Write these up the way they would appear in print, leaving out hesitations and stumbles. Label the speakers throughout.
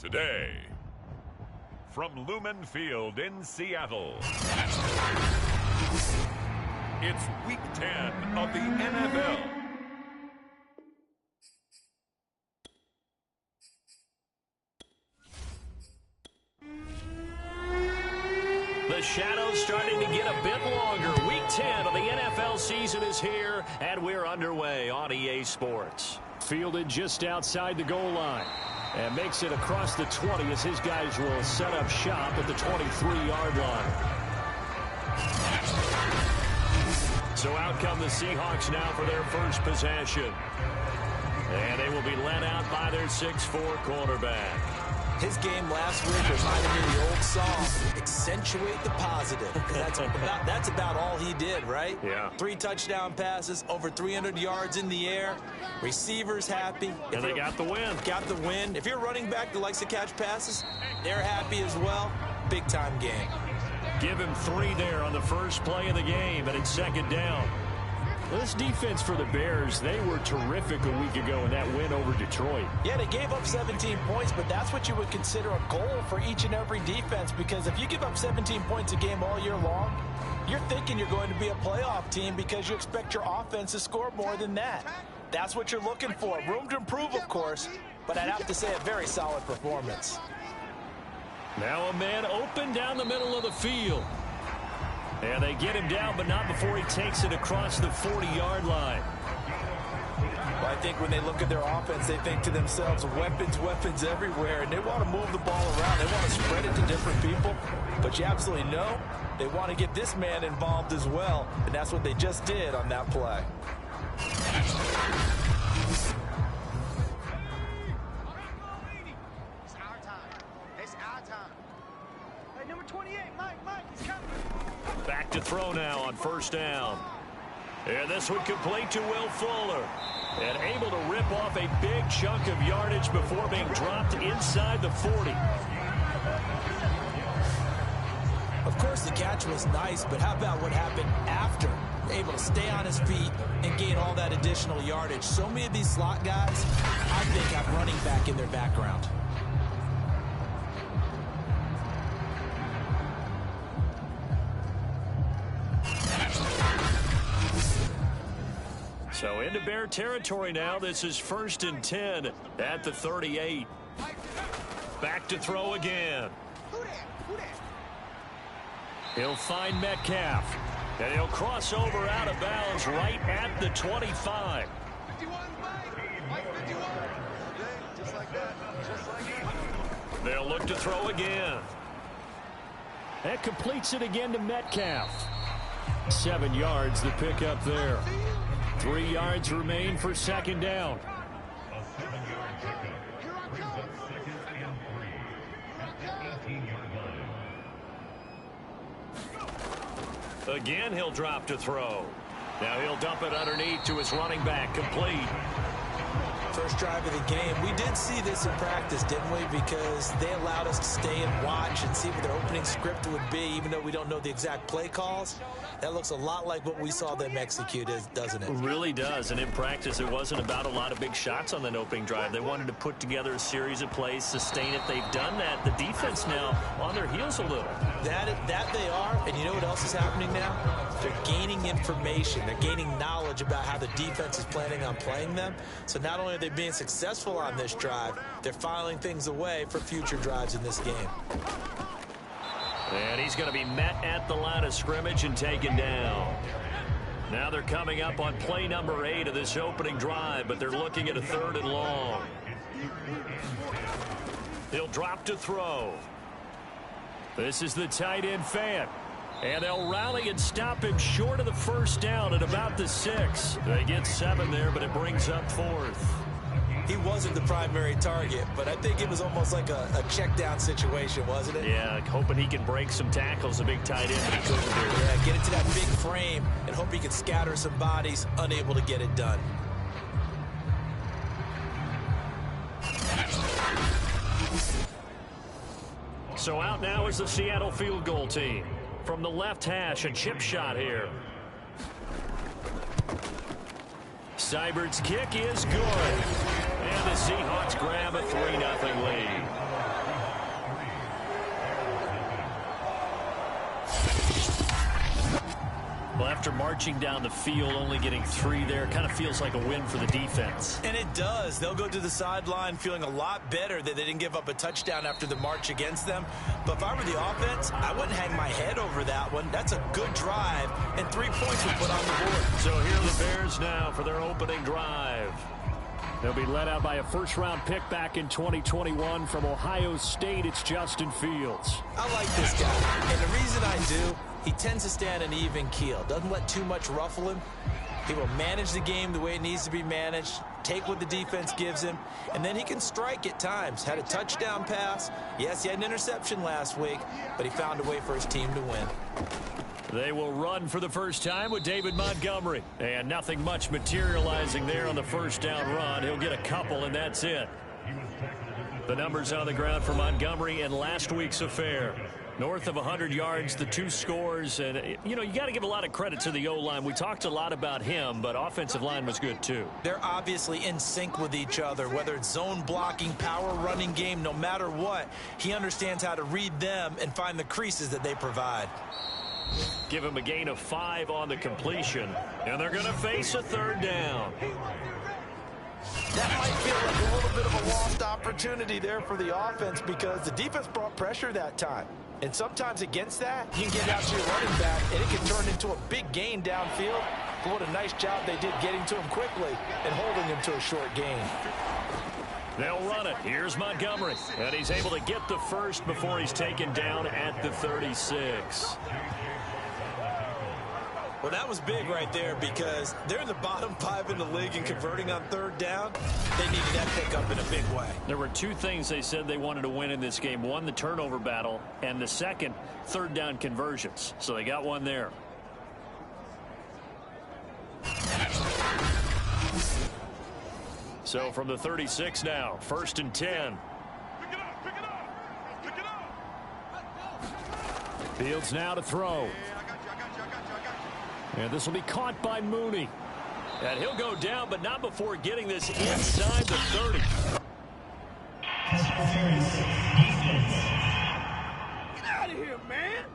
Speaker 1: today. From Lumen Field in Seattle, it's Week 10 of the NFL.
Speaker 2: The shadow's starting to get a bit longer. Week 10 of the NFL season is here, and we're underway on EA Sports.
Speaker 3: Fielded just outside the goal line. And makes it across the 20 as his guys will set up shop at the 23-yard line.
Speaker 2: So out come the Seahawks now for their first possession. And they will be led out by their 6'4 quarterback.
Speaker 4: His game last week reminded me of the old song, accentuate the positive. That's about all he did, right?
Speaker 2: Yeah.
Speaker 4: 3 touchdown passes, over 300 yards in the air. Receivers happy.
Speaker 2: And they got the win.
Speaker 4: Got the win. If you're a running back that likes to catch passes, they're happy as well. Big-time game.
Speaker 2: Give him 3 there on the first play of the game, and it's second down.
Speaker 3: Well, this defense for the Bears, they were terrific a week ago in that win over Detroit.
Speaker 5: Yeah, they gave up 17 points, but that's what you would consider a goal for each and every defense, because if you give up 17 points a game all year long, you're thinking you're going to be a playoff team because you expect your offense to score more than that. That's what you're looking for. Room to improve, of course, but I'd have to say a very solid performance.
Speaker 2: Now a man open down the middle of the field. And they get him down, but not before he takes it across the 40-yard line.
Speaker 4: Well, I think when they look at their offense, they think to themselves, weapons everywhere, and they want to move the ball around. They want to spread it to different people, but you absolutely know they want to get this man involved as well, and that's what they just did on that play.
Speaker 2: Back to throw now on first down. And this one complete to Will Fuller. And able to rip off a big chunk of yardage before being dropped inside the 40.
Speaker 4: Of course, the catch was nice, but how about what happened after? Able to stay on his feet and gain all that additional yardage. So many of these slot guys, I think, have running back in their background.
Speaker 2: So into Bear territory now. This is 1st and 10 at the 38. Back to throw again. He'll find Metcalf. And he'll cross over out of bounds right at the 25. They'll look to throw again.
Speaker 3: That completes it again to Metcalf. 7 yards the pickup there. 3 yards remain for second down.
Speaker 2: Again, he'll drop to throw. Now he'll dump it underneath to his running back, complete.
Speaker 4: First drive of the game. We did see this in practice, didn't we? Because they allowed us to stay and watch and see what their opening script would be, even though we don't know the exact play calls. That looks a lot like what we saw them execute, doesn't it?
Speaker 2: It really does. And in practice, it wasn't about a lot of big shots on that opening drive. They wanted to put together a series of plays, sustain it. They've done that. The defense now on their heels a little.
Speaker 4: That they are. And you know what else is happening now? They're gaining information. They're gaining knowledge about how the defense is planning on playing them. So not only are they being successful on this drive, they're filing things away for future drives in this game.
Speaker 2: And he's going to be met at the line of scrimmage and taken down. Now they're coming up on play number 8 of this opening drive, but they're looking at a 3rd and long. He'll drop to throw. This is the tight end Fant. And they'll rally and stop him short of the first down at about the 6. They get 7 there, but it brings up 4th.
Speaker 4: He wasn't the primary target, but I think it was almost like a check down situation, wasn't it?
Speaker 2: Yeah, hoping he can break some tackles, a big tight end, but he couldn't do it.
Speaker 4: Yeah, get it to that big frame and hope he can scatter some bodies, unable to get it done.
Speaker 2: So out now is the Seattle field goal team. From the left hash, a chip shot here. Seibert's kick is good. And the Seahawks grab a 3-0 lead.
Speaker 3: Well, after marching down the field, only getting 3 there, kind of feels like a win for the defense.
Speaker 5: And it does. They'll go to the sideline feeling a lot better that they didn't give up a touchdown after the march against them. But if I were the offense, I wouldn't hang my head over that one. That's a good drive, and 3 points were put on the board.
Speaker 3: So here are the Bears now for their opening drive. They'll be led out by a first-round pick back in 2021 from Ohio State. It's Justin Fields.
Speaker 5: I like this guy, and the reason I do, he tends to stand an even keel. Doesn't let too much ruffle him. He will manage the game the way it needs to be managed, take what the defense gives him, and then he can strike at times. Had a touchdown pass. Yes, he had an interception last week, but he found a way for his team to win.
Speaker 3: They will run for the first time with David Montgomery. And nothing much materializing there on the first down run. He'll get a couple, and that's it. The numbers on the ground for Montgomery in last week's affair. North of 100 yards, the 2 scores. And, you know, you got to give a lot of credit to the O-line. We talked a lot about him, but offensive line was good, too.
Speaker 5: They're obviously in sync with each other, whether it's zone blocking, power running game, no matter what. He understands how to read them and find the creases that they provide.
Speaker 3: Give him a gain of 5 on the completion, and they're going to face a 3rd down.
Speaker 5: That might feel like a little bit of a lost opportunity there for the offense because the defense brought pressure that time. And sometimes against that, you can get out to your running back, and it can turn into a big gain downfield. But what a nice job they did getting to him quickly and holding him to a short gain.
Speaker 3: They'll run it. Here's Montgomery. And he's able to get the first before he's taken down at the 36.
Speaker 5: Well, that was big right there because they're in the bottom 5 in the league and converting on 3rd down. They needed that pickup in a big way.
Speaker 3: There were 2 things they said they wanted to win in this game. One, the turnover battle, and the second, 3rd down conversions. So they got one there. So from the 36 now, 1st and 10. Fields now to throw. And this will be caught by Mooney. And he'll go down, but not before getting this inside the 30.
Speaker 6: KasketFactory's Get out of here, man!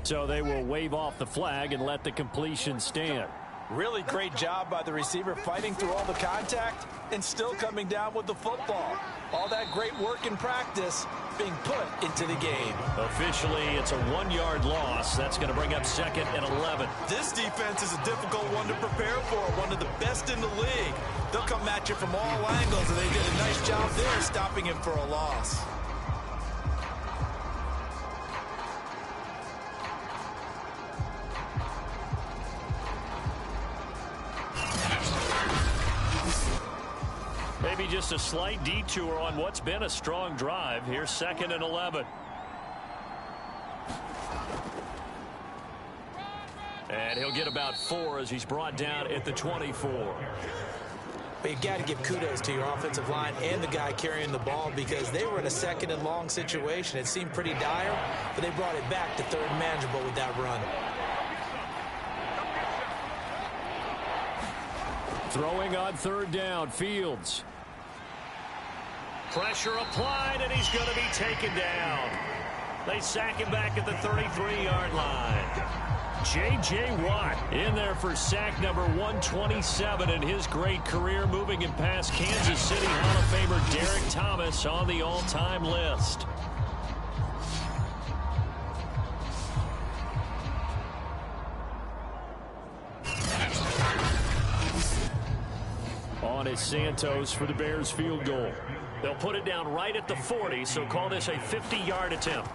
Speaker 3: So they will wave off the flag and let the completion stand.
Speaker 5: Really great job by the receiver fighting through all the contact and still coming down with the football. All that great work in practice being put into the game.
Speaker 3: Officially, it's a 1-yard loss. That's going to bring up 2nd and 11.
Speaker 5: This defense is a difficult one to prepare for, one of the best in the league. They'll come at you from all angles, and they did a nice job there stopping him for a loss.
Speaker 3: Maybe just a slight detour on what's been a strong drive. Here's 2nd and 11. And he'll get about 4 as he's brought down at the 24.
Speaker 5: But you've got to give kudos to your offensive line and the guy carrying the ball because they were in a 2nd and long situation. It seemed pretty dire, but they brought it back to 3rd and manageable with that run.
Speaker 3: Throwing on 3rd down, Fields. Pressure applied, and he's going to be taken down. They sack him back at the 33-yard line. J.J. Watt in there for sack number 127 in his great career, moving him past Kansas City Hall of Famer Derek Thomas on the all-time list. On is Santos for the Bears field goal. They'll put it down right at the 40, so call this a 50-yard attempt.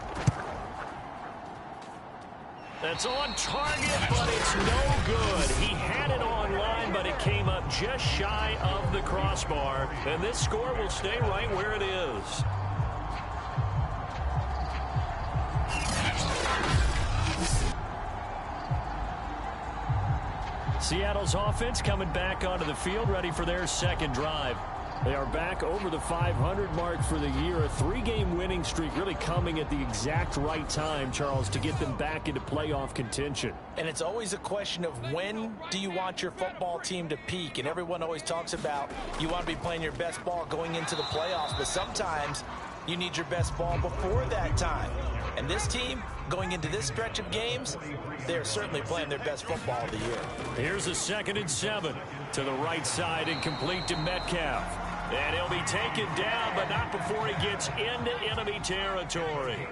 Speaker 3: That's on target, but it's no good. He had it on line, but it came up just shy of the crossbar. And this score will stay right where it is. Seattle's offense coming back onto the field, ready for their 2nd drive. They are back over the 500 mark for the year. A 3-game winning streak really coming at the exact right time, Charles, to get them back into playoff contention.
Speaker 5: And it's always a question of when do you want your football team to peak? And everyone always talks about you want to be playing your best ball going into the playoffs. But sometimes You need your best ball before that time. And this team, going into this stretch of games, they're certainly playing their best football of the year.
Speaker 2: Here's a 2nd and 7 to the right side and complete to Metcalf. And he'll be taken down, but not before he gets into enemy territory.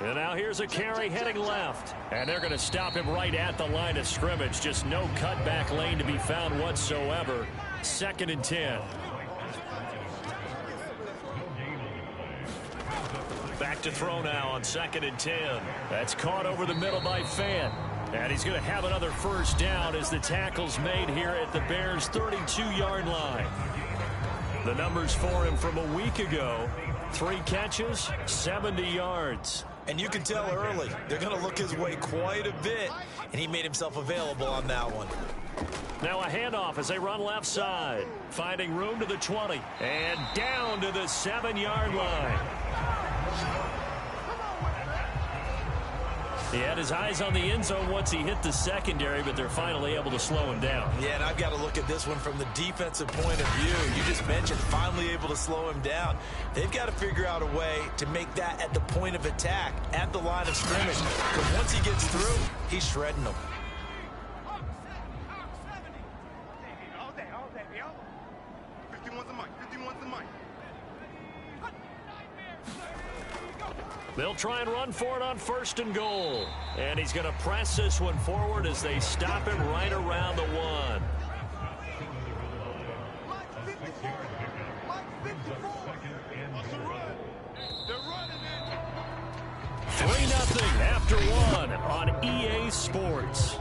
Speaker 2: And now here's a carry heading left. And they're going to stop him right at the line of scrimmage. Just no cutback lane to be found whatsoever. 2nd and 10. Back to throw now on 2nd and 10. That's caught over the middle by Fan. And he's going to have another first down as the tackle's made here at the Bears' 32-yard line. The numbers for him from a week ago: 3 catches, 70 yards.
Speaker 5: And you can tell early they're going to look his way quite a bit, and he made himself available on that one.
Speaker 2: Now a handoff as they run left side, finding room to the 20 and down to the 7-yard line. He had his eyes on the end zone once he hit the secondary, but they're finally able to slow him down.
Speaker 5: Yeah, and I've got to look at this one from the defensive point of view. You just mentioned finally able to slow him down. They've got to figure out a way to make that at the point of attack, at the line of scrimmage. Because once he gets through, he's shredding them.
Speaker 2: They'll try and run for it on 1st and goal. And he's going to press this one forward as they stop him right around the 1. 3-0 after 1 on EA Sports.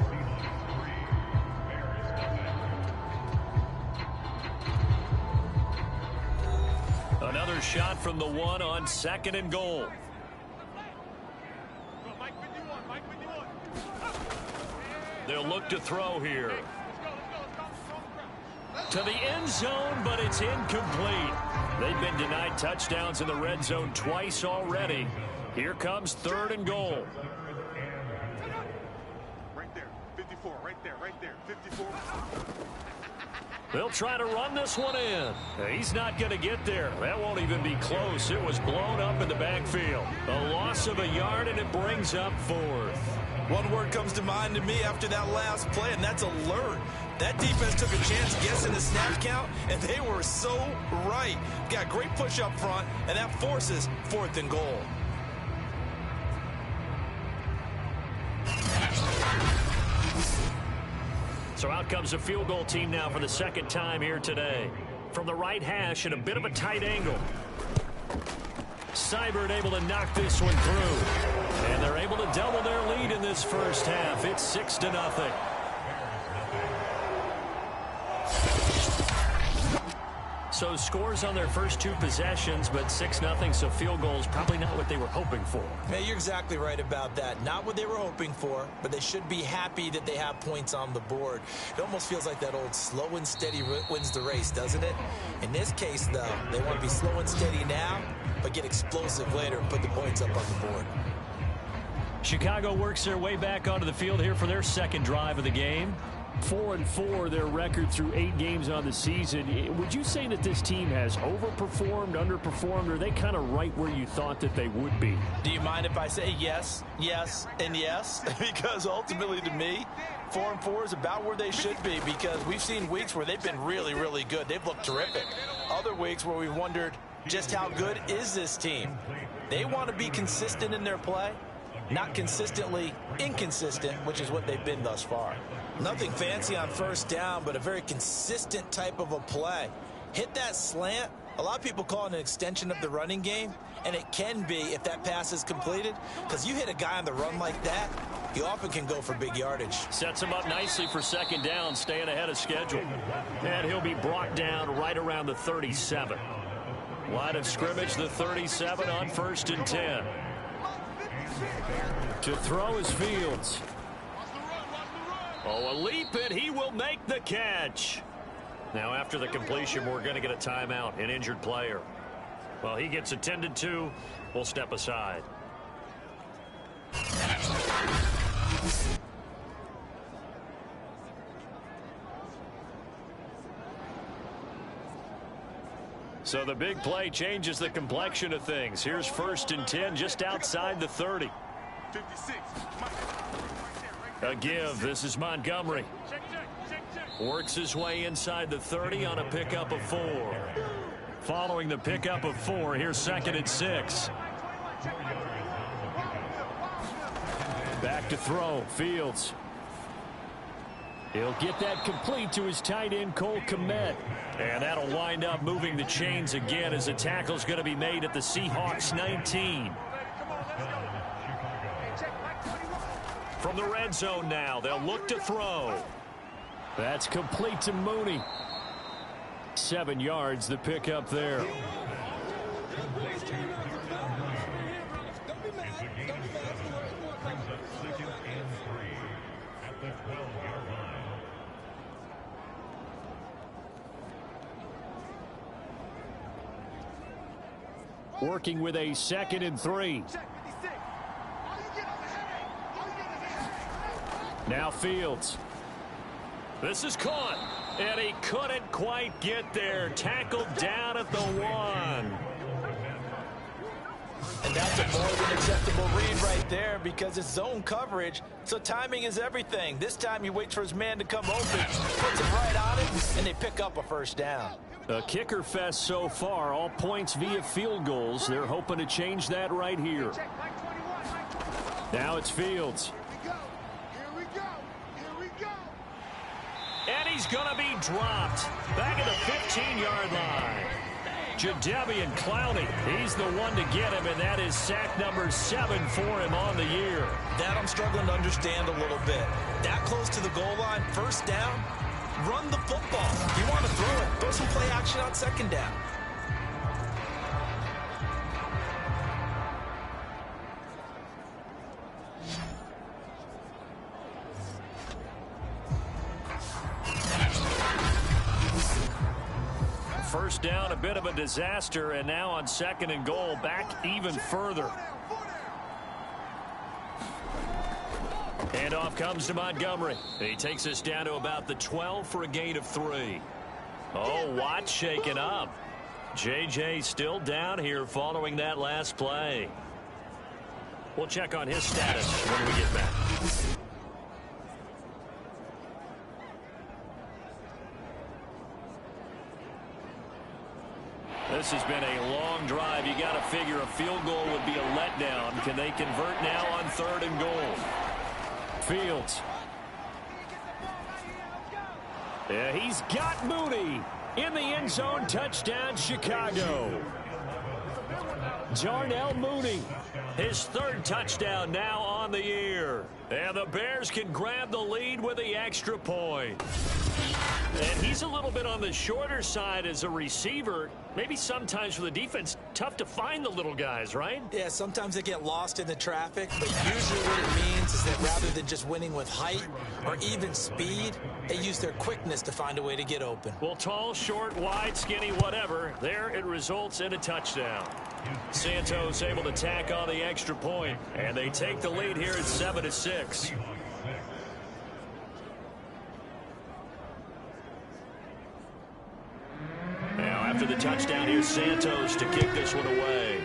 Speaker 2: Another shot from the 1 on 2nd and goal. They'll look to throw here. To the end zone, but it's incomplete. They've been denied touchdowns in the red zone twice already. Here comes 3rd and goal.
Speaker 6: Right there, 54, right there, 54.
Speaker 2: They'll try to run this one in. He's not going to get there. That won't even be close. It was blown up in the backfield. A loss of a yard, and it brings up 4th.
Speaker 5: One word comes to mind to me after that last play, and that's alert. That defense took a chance guessing the snap count, and they were so right. Got great push up front, and that forces 4th and goal.
Speaker 2: So out comes a field goal team now for the 2nd time here today. From the right hash at a bit of a tight angle. Seibert able to knock this one through. And they're able to double their lead in this first half. It's 6-0. So scores on their first 2 possessions, but 6-0, so field goals probably not what they were hoping for.
Speaker 5: Yeah, you're exactly right about that. Not what they were hoping for, but they should be happy that they have points on the board. It almost feels like that old slow and steady wins the race, doesn't it? In this case, though, they want to be slow and steady now, but get explosive later and put the points up on the board.
Speaker 2: Chicago works their way back onto the field here for their 2nd drive of the game.
Speaker 3: 4-4, their record through 8 games on the season. Would you say that this team has overperformed, underperformed, or are they kind of right where you thought that they would be?
Speaker 5: Do you mind if I say yes, yes, and yes? Because ultimately to me, 4-4 is about where they should be, because we've seen weeks where they've been really, really good. They've looked terrific. Other weeks where we've wondered just how good is this team. They want to be consistent in their play, not consistently inconsistent, which is what they've been thus far. Nothing fancy on 1st down, but a very consistent type of a play. Hit that slant. A lot of people call it an extension of the running game, and it can be if that pass is completed, because you hit a guy on the run like that, you often can go for big yardage.
Speaker 2: Sets him up nicely for 2nd down, staying ahead of schedule. And he'll be brought down right around the 37. Line of scrimmage, the 37 on 1st and 10. To throw is Fields. Oh, a leap, and he will make the catch. Now, after the completion, we're going to get a timeout, an injured player. Well, he gets attended to. We'll step aside. So the big play changes the complexion of things. Here's 1st and 10 just outside the 30.
Speaker 6: 56.
Speaker 2: A give. This is Montgomery. Works his way inside the 30 on a pickup of 4. Following the pickup of 4, here's 2nd and 6. Back to throw. Fields. He'll get that complete to his tight end, Cole Kmet. And that'll wind up moving the chains again as the tackle's going to be made at the Seahawks 19. From the red zone now, they'll look to throw. That's complete to Mooney. 7 yards, the pickup there. Working with a 2nd and 3. Now Fields. This is caught. And he couldn't quite get there. Tackled down at the 1.
Speaker 5: And that's a more than acceptable read right there because it's zone coverage. So timing is everything. This time he waits for his man to come open, puts it right on it, and they pick up a 1st down.
Speaker 2: A kicker fest so far, all points via field goals. They're hoping to change that right here. Now it's Fields. And he's going to be dropped back at the 15-yard line. Jadeveon Clowney, he's the one to get him, and that is sack number 7 for him on the year.
Speaker 5: That I'm struggling to understand a little bit. That close to the goal line, 1st down, run the football. You want to throw it, throw some play action on 2nd down.
Speaker 2: First down, a bit of a disaster, and now on 2nd and goal, back even further. Handoff comes to Montgomery. He takes us down to about the 12 for a gain of 3. Oh, Watt shaken up. J.J. still down here following that last play. We'll check on his status when we get back. This has been a long drive. You got to figure a field goal would be a letdown. Can they convert now on 3rd and goal? Fields. Yeah, he's got Mooney in the end zone. Touchdown, Chicago. Darnell Mooney, his 3rd touchdown now on the year. And the Bears can grab the lead with the extra point. And he's a little bit on the shorter side as a receiver. Maybe sometimes for the defense, tough to find the little guys, right?
Speaker 5: Yeah, sometimes they get lost in the traffic, but usually what it means is that rather than just winning with height or even speed, they use their quickness to find a way to get open.
Speaker 2: Well, tall, short, wide, skinny, whatever, there it results in a touchdown. Santos able to tack on the extra point, and they take the lead here at 7-6. Now after the touchdown, here's Santos to kick this one away.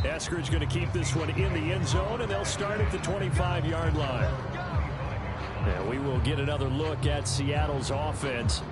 Speaker 2: Eskridge going to keep this one in the end zone, and they'll start at the 25-yard line. Now we will get another look at Seattle's offense.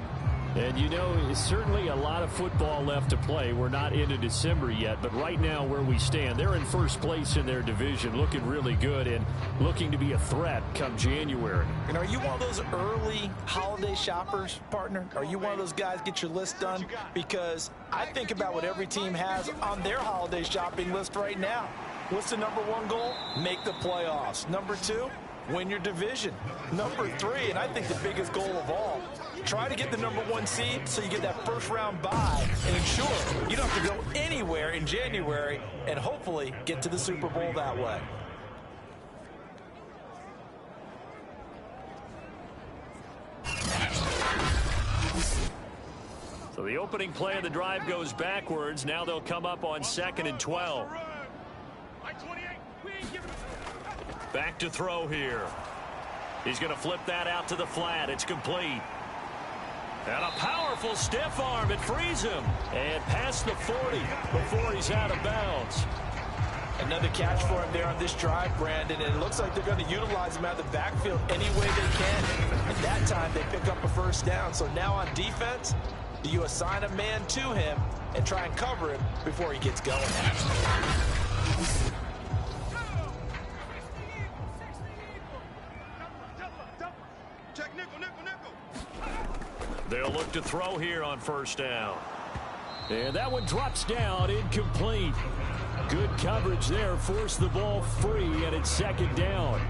Speaker 2: And, you know, certainly a lot of football left to play. We're not into December yet, but right now where we stand, they're in 1st place in their division, looking really good and looking to be a threat come January.
Speaker 5: And are you one of those early holiday shoppers, partner? Are you one of those guys get your list done? Because I think about what every team has on their holiday shopping list right now. What's the number 1 goal? Make the playoffs. Number 2, win your division. Number 3, and I think the biggest goal of all, try to get the number 1 seed so you get that 1st round bye and ensure you don't have to go anywhere in January and hopefully get to the Super Bowl that way.
Speaker 2: So the opening play of the drive goes backwards. Now they'll come up on 2nd and 12. Back to throw here. He's going to flip that out to the flat. It's complete. And a powerful stiff arm. It frees him. And past the 40 before he's out of bounds.
Speaker 5: Another catch for him there on this drive, Brandon, and it looks like they're going to utilize him out of the backfield any way they can. And that time, they pick up a first down. So now on defense, do you assign a man to him and try and cover him before he gets going?
Speaker 2: They'll look to throw here on first down. And that one drops down, incomplete. Good coverage there, forced the ball free, and it's second down.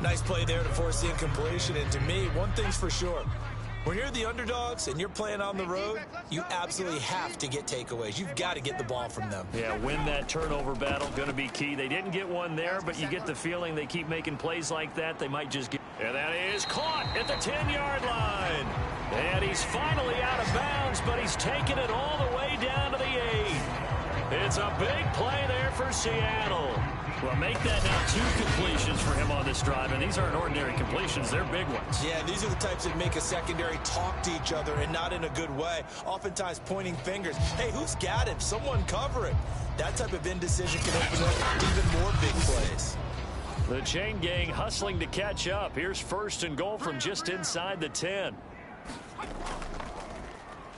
Speaker 5: Nice play there to force the incompletion. And to me, one thing's for sure. When you're the underdogs and you're playing on the road, you absolutely have to get takeaways. You've got to get the ball from them.
Speaker 2: Yeah, win that turnover battle, going to be key. They didn't get one there, but you get the feeling they keep making plays like that. They might just get... And that is caught at the 10-yard line. And he's finally out of bounds, but he's taken it all the way down to the 8. It's a big play there for Seattle. Well, make that now 2 completions for him on this drive, and these aren't ordinary completions. They're big ones.
Speaker 5: Yeah, these are the types that make a secondary talk to each other, and not in a good way. Oftentimes pointing fingers. Hey, who's got him? Someone cover him. That type of indecision can open up even more big plays.
Speaker 2: The chain gang hustling to catch up. Here's first and goal from just inside the 10.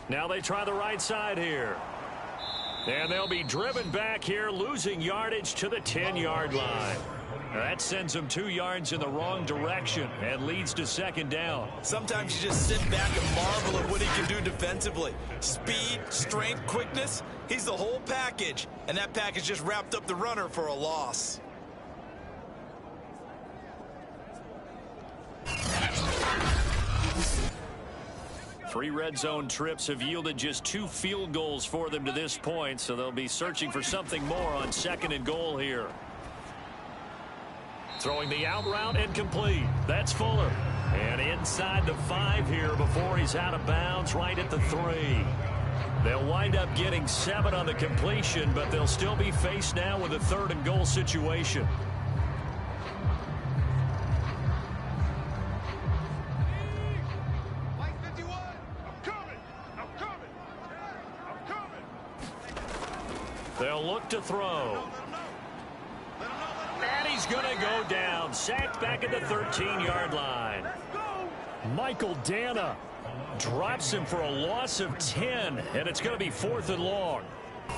Speaker 2: Now they try the right side here. And they'll be driven back here, losing yardage to the 10-yard line. That sends them 2 yards in the wrong direction and leads to second down.
Speaker 5: Sometimes you just sit back and marvel at what he can do defensively. Speed, strength, quickness, he's the whole package. And that package just wrapped up the runner for a loss.
Speaker 2: Three red zone trips have yielded just 2 field goals for them to this point, so they'll be searching for something more on second and goal here. Throwing the out route and complete. That's Fuller. And inside the 5 here before he's out of bounds, right at the 3. They'll wind up getting 7 on the completion, but they'll still be faced now with a third and goal situation. They'll look to throw. And he's going to go down. Sacked back at the 13-yard line. Michael Dana drops him for a loss of 10, and it's going to be 4th and long.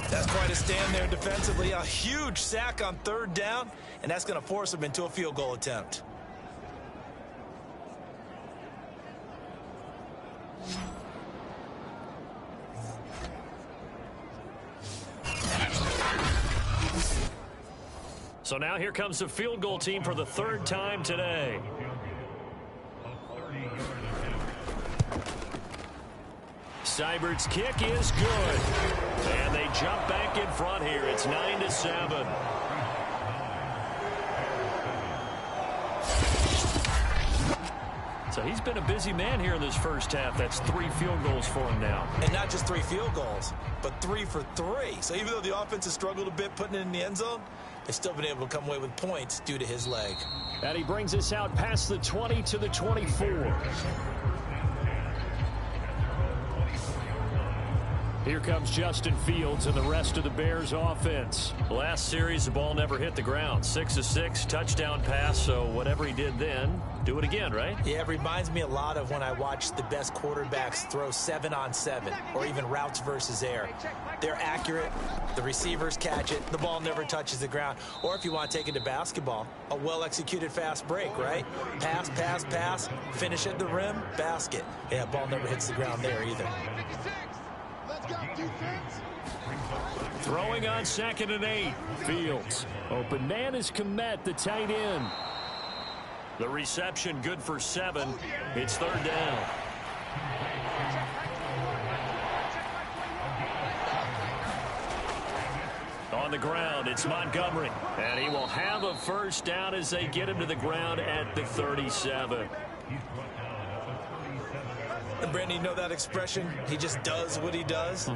Speaker 5: That's quite a stand there defensively. A huge sack on 3rd down, and that's going to force him into a field goal attempt.
Speaker 2: So now here comes the field goal team for the 3rd time today. Seibert's kick is good. And they jump back in front here. It's 9-7. So he's been a busy man here in this first half. That's 3 field goals for him now.
Speaker 5: And not just 3 field goals, but 3 for 3. So even though the offense has struggled a bit putting it in the end zone, they've still been able to come away with points due to his leg.
Speaker 2: And he brings us out past the 20 to the 24. Here comes Justin Fields and the rest of the Bears offense. Last series, the ball never hit the ground. 6-6, touchdown pass, so whatever he did then, do it again, right?
Speaker 5: Yeah, it reminds me a lot of when I watch the best quarterbacks throw 7-on-7 or even routes versus air. They're accurate, the receivers catch it, the ball never touches the ground. Or if you want to take it to basketball, a well-executed fast break, right? Pass, pass, pass, finish at the rim, basket. Yeah, ball never hits the ground there either.
Speaker 2: Throwing on 2nd and 8. Fields. Open man is Kmet, the tight end. The reception good for 7. It's 3rd down. On the ground, it's Montgomery. And he will have a first down as they get him to the ground at the 37.
Speaker 5: And Brandon, you know that expression? He just does what he does.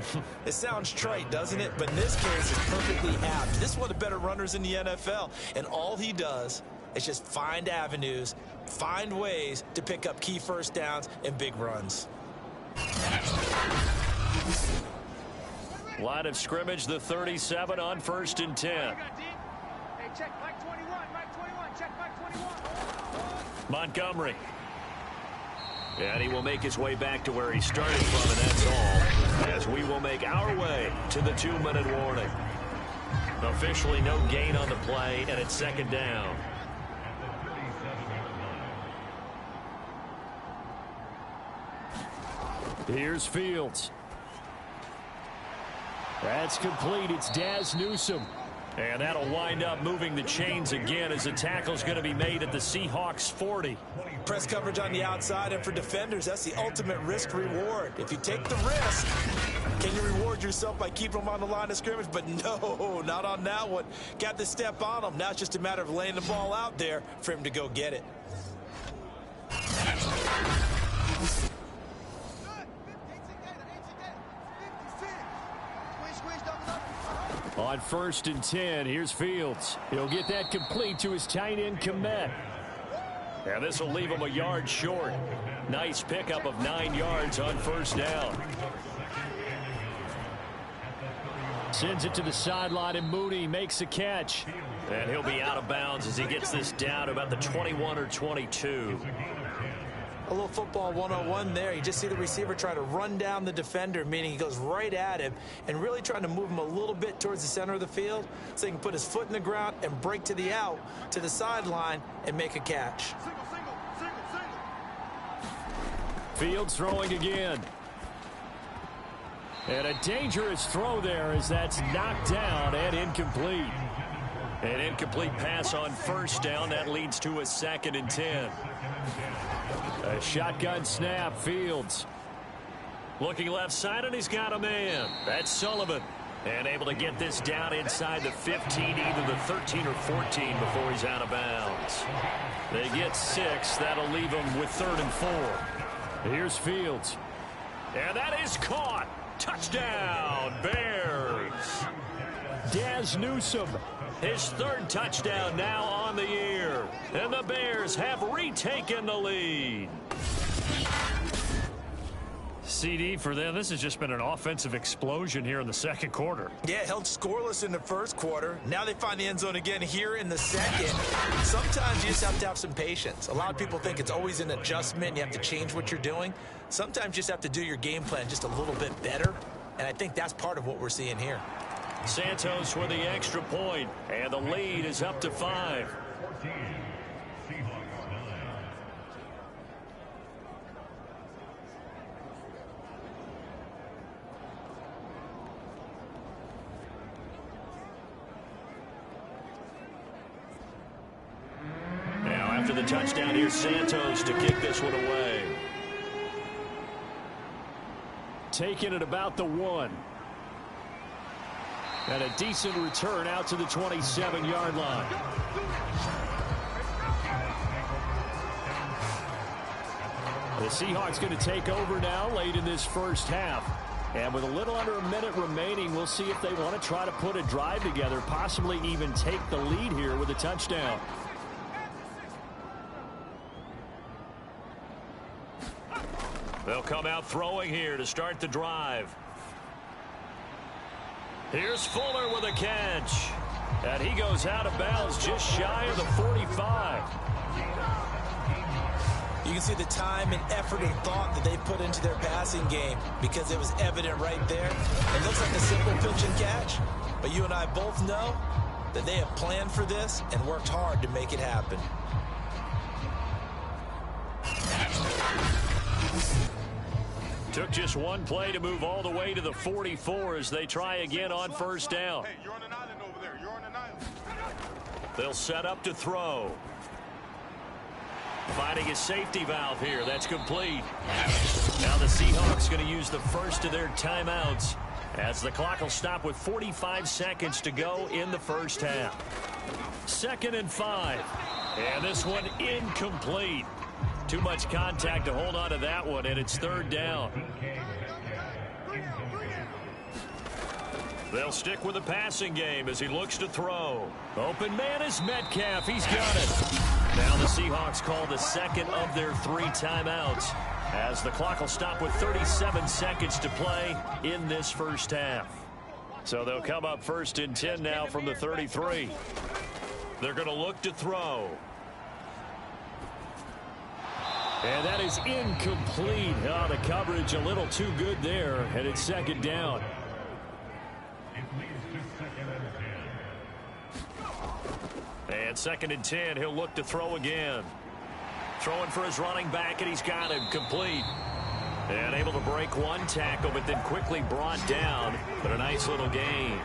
Speaker 5: It sounds trite, doesn't it? But in this case, it's perfectly apt. This is one of the better runners in the NFL. And all he does is just find avenues, find ways to pick up key first downs and big runs.
Speaker 2: Line of scrimmage, the 37 on 1st and 10.
Speaker 7: Hey, check back 21, back 21, check back 21.
Speaker 2: Montgomery. And he will make his way back to where he started from, and that's all. As we will make our way to the 2-minute warning. Officially no gain on the play, and it's 2nd down.
Speaker 3: Here's Fields. That's complete. It's Daz Newsome.
Speaker 2: And that'll wind up moving the chains again as the tackle's going to be made at the Seahawks 40.
Speaker 5: Press coverage on the outside, and for defenders, that's the ultimate risk-reward. If you take the risk, can you reward yourself by keeping them on the line of scrimmage? But no, not on that one. Got to step on them. Now it's just a matter of laying the ball out there for him to go get it.
Speaker 3: On 1st and 10, here's Fields. He'll get that complete to his tight end, Komet.
Speaker 2: And this will leave him a yard short. Nice pickup of 9 yards on 1st down.
Speaker 3: Sends it to the sideline, and Mooney makes a catch.
Speaker 2: And he'll be out of bounds as he gets this down to about the 21 or 22.
Speaker 5: A little football 101 there. You just see the receiver try to run down the defender, meaning he goes right at him and really trying to move him a little bit towards the center of the field so he can put his foot in the ground and break to the out, to the sideline, and make a catch.
Speaker 3: Fields throwing again. And a dangerous throw there as that's knocked down and incomplete.
Speaker 2: An incomplete pass on 1st down. That leads to a 2nd and 10.
Speaker 3: A shotgun snap, Fields.
Speaker 2: Looking left side, and he's got a man. That's Sullivan. And able to get this down inside the 15, either the 13 or 14 before he's out of bounds. They get 6. That'll leave them with 3rd and 4.
Speaker 3: Here's Fields.
Speaker 2: And that is caught. Touchdown, Bears.
Speaker 3: Daz Newsome.
Speaker 2: His 3rd touchdown now on the year. And the Bears have retaken the lead.
Speaker 3: CD for them. This has just been an offensive explosion here in the 2nd quarter.
Speaker 5: Yeah, held scoreless in the 1st quarter. Now they find the end zone again here in the 2nd. Sometimes you just have to have some patience. A lot of people think it's always an adjustment. You have to change what you're doing. Sometimes you just have to do your game plan just a little bit better. And I think that's part of what we're seeing here.
Speaker 2: Santos for the extra point, and the lead is up to 5. Now after the touchdown, here's Santos to kick this one away.
Speaker 3: Taking it about the 1. And a decent return out to the 27-yard line. The Seahawks going to take over now late in this 1st half. And with a little under a minute remaining, we'll see if they want to try to put a drive together, possibly even take the lead here with a touchdown.
Speaker 2: They'll come out throwing here to start the drive. Here's Fuller with a catch. And he goes out of bounds just shy of the 45.
Speaker 5: You can see the time and effort and thought that they put into their passing game because it was evident right there. It looks like a simple pitch and catch, but you and I both know that they have planned for this and worked hard to make it happen.
Speaker 2: Took just one play to move all the way to the 44 as they try again on 1st down.
Speaker 6: Hey, you're on an island over there. You're on an island.
Speaker 2: They'll set up to throw. Finding a safety valve here. That's complete. Now the Seahawks going to use the first of their timeouts as the clock will stop with 45 seconds to go in the 1st half. 2nd and 5. And this one incomplete. Too much contact to hold on to that one, and it's 3rd down. They'll stick with the passing game as he looks to throw.
Speaker 3: Open man is Metcalf. He's got it.
Speaker 2: Now the Seahawks call the 2nd of their 3 timeouts. as the clock will stop with 37 seconds to play in this first half. So they'll come up 1st and 10 now from the 33. They're going to look to throw. And that is incomplete. Oh, the coverage a little too good there, and it's 2nd down. And 2nd and 10, he'll look to throw again. Throwing for his running back, and he's got him complete. And able to break one tackle, but then quickly brought down. But a nice little gain.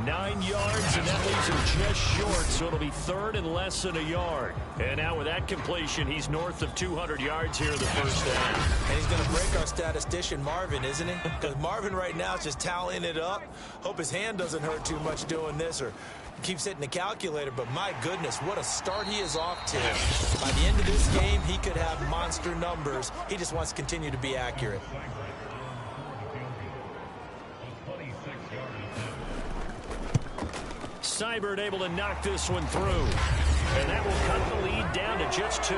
Speaker 2: 9 yards, and that leaves him just short, so it'll be 3rd and less than a yard. And now with that completion, he's north of 200 yards here in the first half.
Speaker 5: And he's going to break our statistician, Marvin, isn't he? Because Marvin right now is just tallying it up. Hope his hand doesn't hurt too much doing this, or keeps hitting the calculator, but my goodness, what a start he is off to. By the end of this game, he could have monster numbers. He just wants to continue to be accurate.
Speaker 2: Seibert able to knock this one through. And that will cut the lead down to just 2.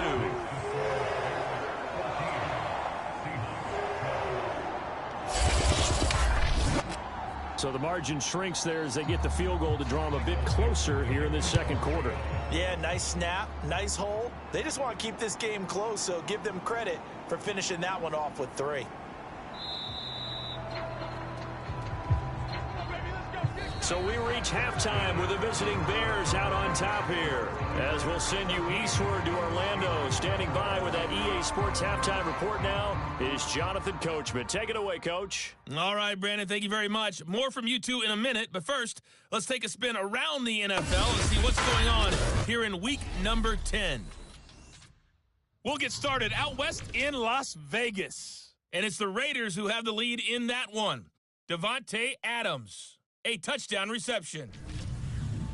Speaker 2: So the margin shrinks there as they get the field goal to draw them a bit closer here in this 2nd quarter.
Speaker 5: Yeah, nice snap, nice hole. They just want to keep this game close, so give them credit for finishing that one off with 3.
Speaker 2: So we reach halftime with the visiting Bears out on top here. As we'll send you eastward to Orlando. Standing by with that EA Sports halftime report now is Jonathan Coachman. Take it away, Coach.
Speaker 8: All right, Brandon, thank you very much. More from you two in a minute, but first, let's take a spin around the NFL and see what's going on here in week number 10. We'll get started out west in Las Vegas. And it's the Raiders who have the lead in that one. Devontae Adams, a touchdown reception.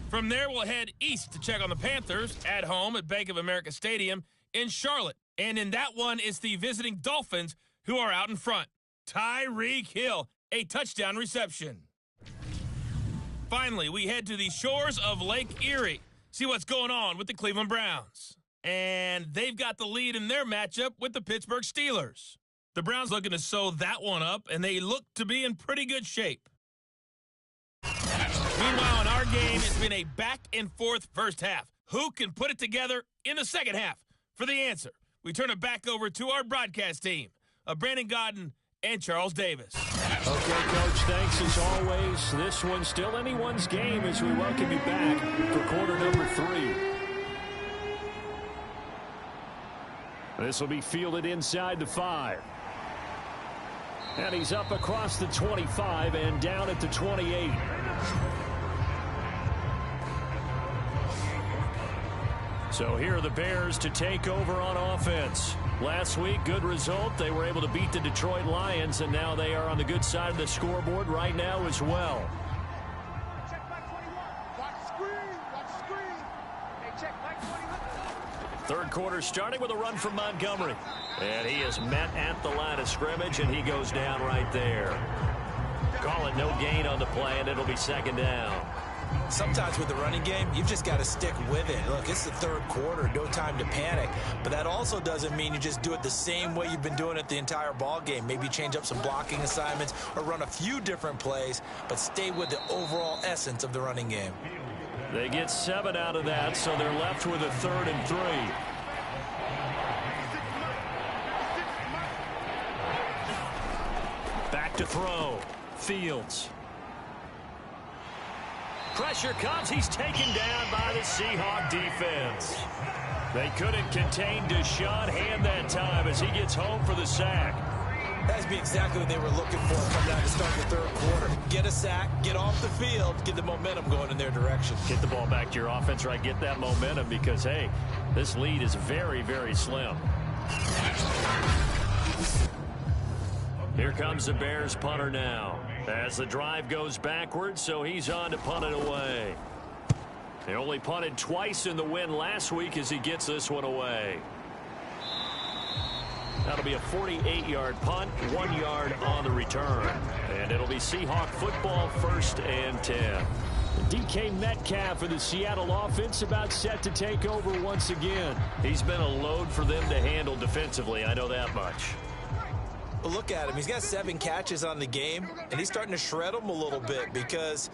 Speaker 8: From there, we'll head east to check on the Panthers at home at Bank of America Stadium in Charlotte. And in that one, it's the visiting Dolphins who are out in front. Tyreek Hill, a touchdown reception. Finally, we head to the shores of Lake Erie. See what's going on with the Cleveland Browns. And they've got the lead in their matchup with the Pittsburgh Steelers. The Browns looking to sew that one up, and they look to be in pretty good shape. Meanwhile, in our game, it's been a back-and-forth first half. Who can put it together in the second half? For the answer, we turn it back over to our broadcast team of Brandon Godden and Charles Davis.
Speaker 2: Okay, Coach, thanks as always. This one's still anyone's game as we welcome you back for quarter number 3. This will be fielded inside the 5. And he's up across the 25 and down at the 28. So here are the Bears to take over on offense. Last week, good result. They were able to beat the Detroit Lions, and now they are on the good side of the scoreboard right now as well.
Speaker 7: Check back 21. Watch screen. Hey, check back 21.
Speaker 2: 3rd quarter starting with a run from Montgomery. And he is met at the line of scrimmage, and he goes down right there. Call it no gain on the play, and it'll be 2nd down.
Speaker 5: Sometimes with the running game, you've just got to stick with it. Look, it's the 3rd quarter, no time to panic. But that also doesn't mean you just do it the same way you've been doing it the entire ball game. Maybe change up some blocking assignments or run a few different plays, but stay with the overall essence of the running game.
Speaker 2: They get 7 out of that, so they're left with a 3rd and 3. Back to throw. Fields. Pressure comes. He's taken down by the Seahawk defense. They couldn't contain Deshaun Hand that time as he gets home for the sack.
Speaker 5: That's be exactly what they were looking for coming out to start the 3rd quarter. Get a sack, get off the field, get the momentum going in their direction.
Speaker 2: Get the ball back to your offense, right? Get that momentum because, hey, this lead is very, very slim. Here comes the Bears punter now. As the drive goes backwards, so he's on to punt it away. They only punted twice in the win last week as he gets this one away. That'll be a 48-yard punt, 1 yard on the return. And it'll be Seahawk football 1st and 10. DK Metcalf for the Seattle offense about set to take over once again. He's been a load for them to handle defensively, I know that much.
Speaker 5: But look at him. He's got 7 catches on the game, and he's starting to shred them a little bit because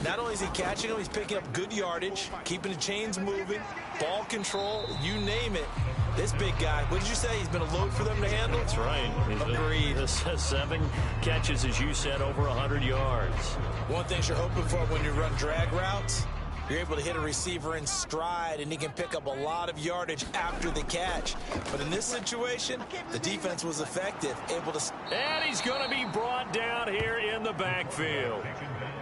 Speaker 5: not only is he catching them, he's picking up good yardage, keeping the chains moving, ball control, you name it. This big guy, what did you say? He's been a load for them to handle?
Speaker 2: That's right.
Speaker 5: Agreed.
Speaker 2: 7 catches, as you said, over 100 yards.
Speaker 5: One thing you're hoping for when you run drag routes, you're able to hit a receiver in stride, and he can pick up a lot of yardage after the catch. But in this situation, the defense was effective, able to...
Speaker 2: And he's going to be brought down here in the backfield.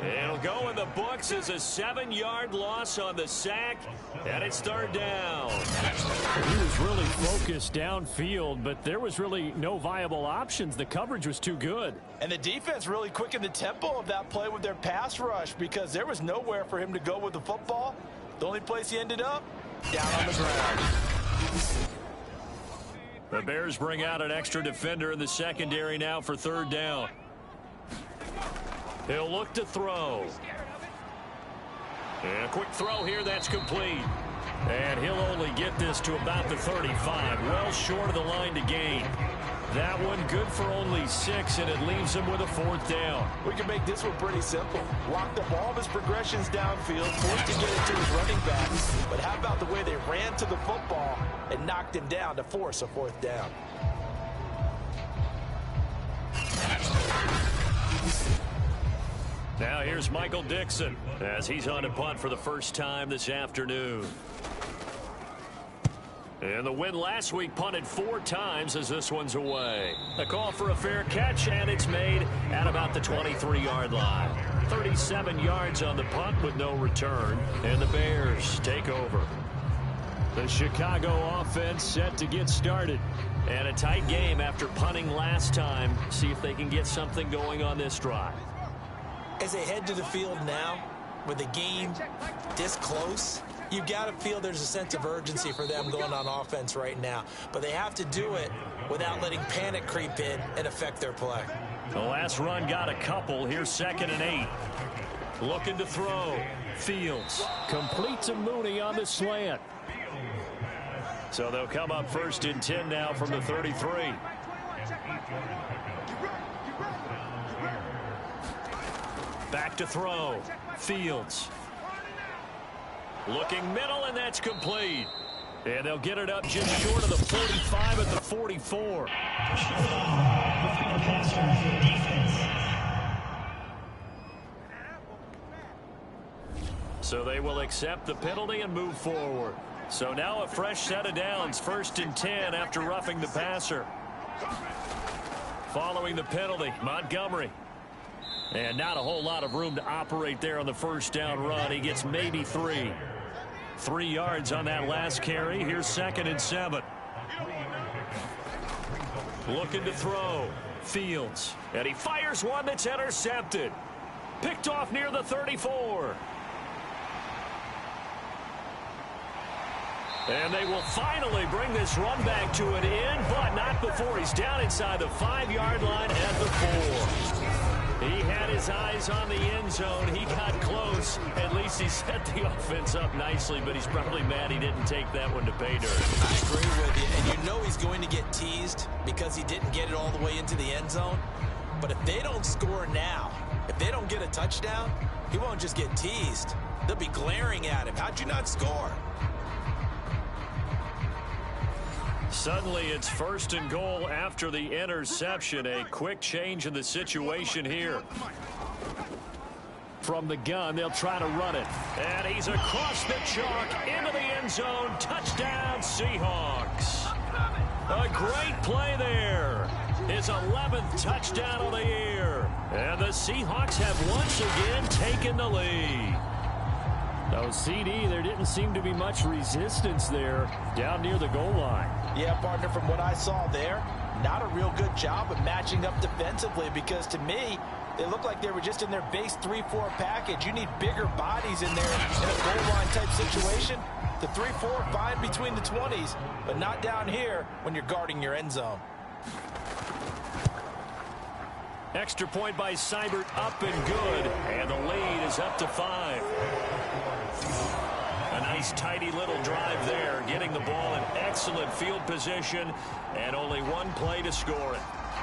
Speaker 2: It'll go in the books as a 7-yard loss on the sack, and it's 3rd down.
Speaker 3: He was really focused downfield, but there was really no viable options. The coverage was too good.
Speaker 5: And the defense really quickened the tempo of that play with their pass rush because there was nowhere for him to go with the football. The only place he ended up, down on the ground.
Speaker 2: The Bears bring out an extra defender in the secondary now for 3rd down. He'll look to throw. And a quick throw here, that's complete. And he'll only get this to about the 35, well short of the line to gain. That one good for only 6, and it leaves him with a 4th down.
Speaker 5: We can make this one pretty simple. Lock up all of his progressions downfield, forced to get it to his running back. But how about the way they ran to the football and knocked him down to force a 4th down?
Speaker 2: Now here's Michael Dixon as he's on to punt for the first time this afternoon. And the win last week punted 4 times as this one's away. A call for a fair catch, and it's made at about the 23-yard line. 37 yards on the punt with no return, and the Bears take over. The Chicago offense set to get started. And a tight game after punting last time. See if they can get something going on this drive.
Speaker 5: As they head to the field now, with the game this close, you've got to feel there's a sense of urgency for them going on offense right now. But they have to do it without letting panic creep in and affect their play.
Speaker 2: The last run got a couple. Here's 2nd and 8. Looking to throw. Fields complete to Mooney on the slant. So they'll come up 1st and 10 now from the 33. Back to throw. Fields. Looking middle, and that's complete. And they'll get it up just short of the 45 at the 44. So they will accept the penalty and move forward. So now a fresh set of downs, 1st and 10 after roughing the passer. Following the penalty, Montgomery. And not a whole lot of room to operate there on the 1st down run. He gets maybe 3. 3 yards on that last carry. Here's 2nd and 7. Looking to throw. Fields. And he fires one that's intercepted. Picked off near the 34. And they will finally bring this run back to an end, but not before he's down inside the 5-yard line at the 4. He had his eyes on the end zone. He got close. At least he set the offense up nicely, but he's probably mad he didn't take that one to pay dirt.
Speaker 5: I agree with you, and you know he's going to get teased because he didn't get it all the way into the end zone. But if they don't score now, if they don't get a touchdown, he won't just get teased. They'll be glaring at him. How'd you not score?
Speaker 2: Suddenly it's 1st and goal after the interception. A quick change in the situation here. From the gun, they'll try to run it. And he's across the chalk into the end zone. Touchdown, Seahawks. A great play there. His 11th touchdown of the year. And the Seahawks have once again taken the lead.
Speaker 3: No, CD, there didn't seem to be much resistance there down near the goal line.
Speaker 5: Yeah, partner, from what I saw there, not a real good job of matching up defensively because to me, they look like they were just in their base 3-4 package. You need bigger bodies in there in a goal line type situation. The 3-4 fine between the 20s, but not down here when you're guarding your end zone.
Speaker 2: Extra point by Seibert, up and good. And the lead is up to 5. A nice tidy little drive there, getting the ball in excellent field position, and only one play to score it.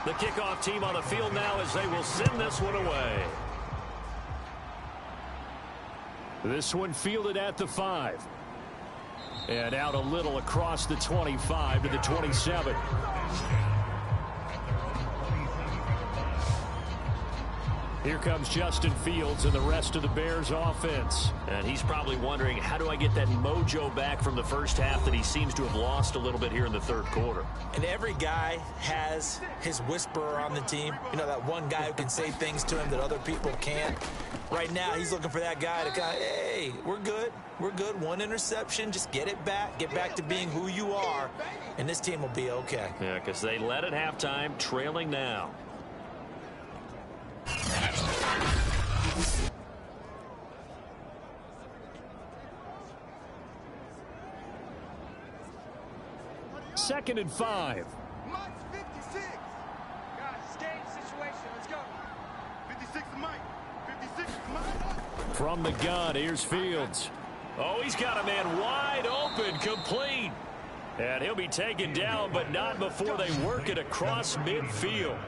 Speaker 2: The kickoff team on the field now as they will send this one away. This one fielded at the 5. And out a little across the 25 to the 27. Here comes Justin Fields and the rest of the Bears offense.
Speaker 3: And he's probably wondering, how do I get that mojo back from the first half that he seems to have lost a little bit here in the third quarter?
Speaker 5: And every guy has his whisperer on the team. You know, that one guy who can say things to him that other people can't. Right now, he's looking for that guy to kind of, hey, we're good. We're good. One interception. Just get it back. Get back to being who you are. And this team will be okay.
Speaker 3: Yeah, because they led at halftime, trailing now.
Speaker 2: Second and 5.
Speaker 6: Mike's 56.
Speaker 7: Guys, it's game situation. Let's go.
Speaker 6: 56 Mike. 56 Mike.
Speaker 2: From the gun, here's Fields.
Speaker 3: Oh, he's got a man wide open, complete. And he'll be taken down, but not before they work it across midfield.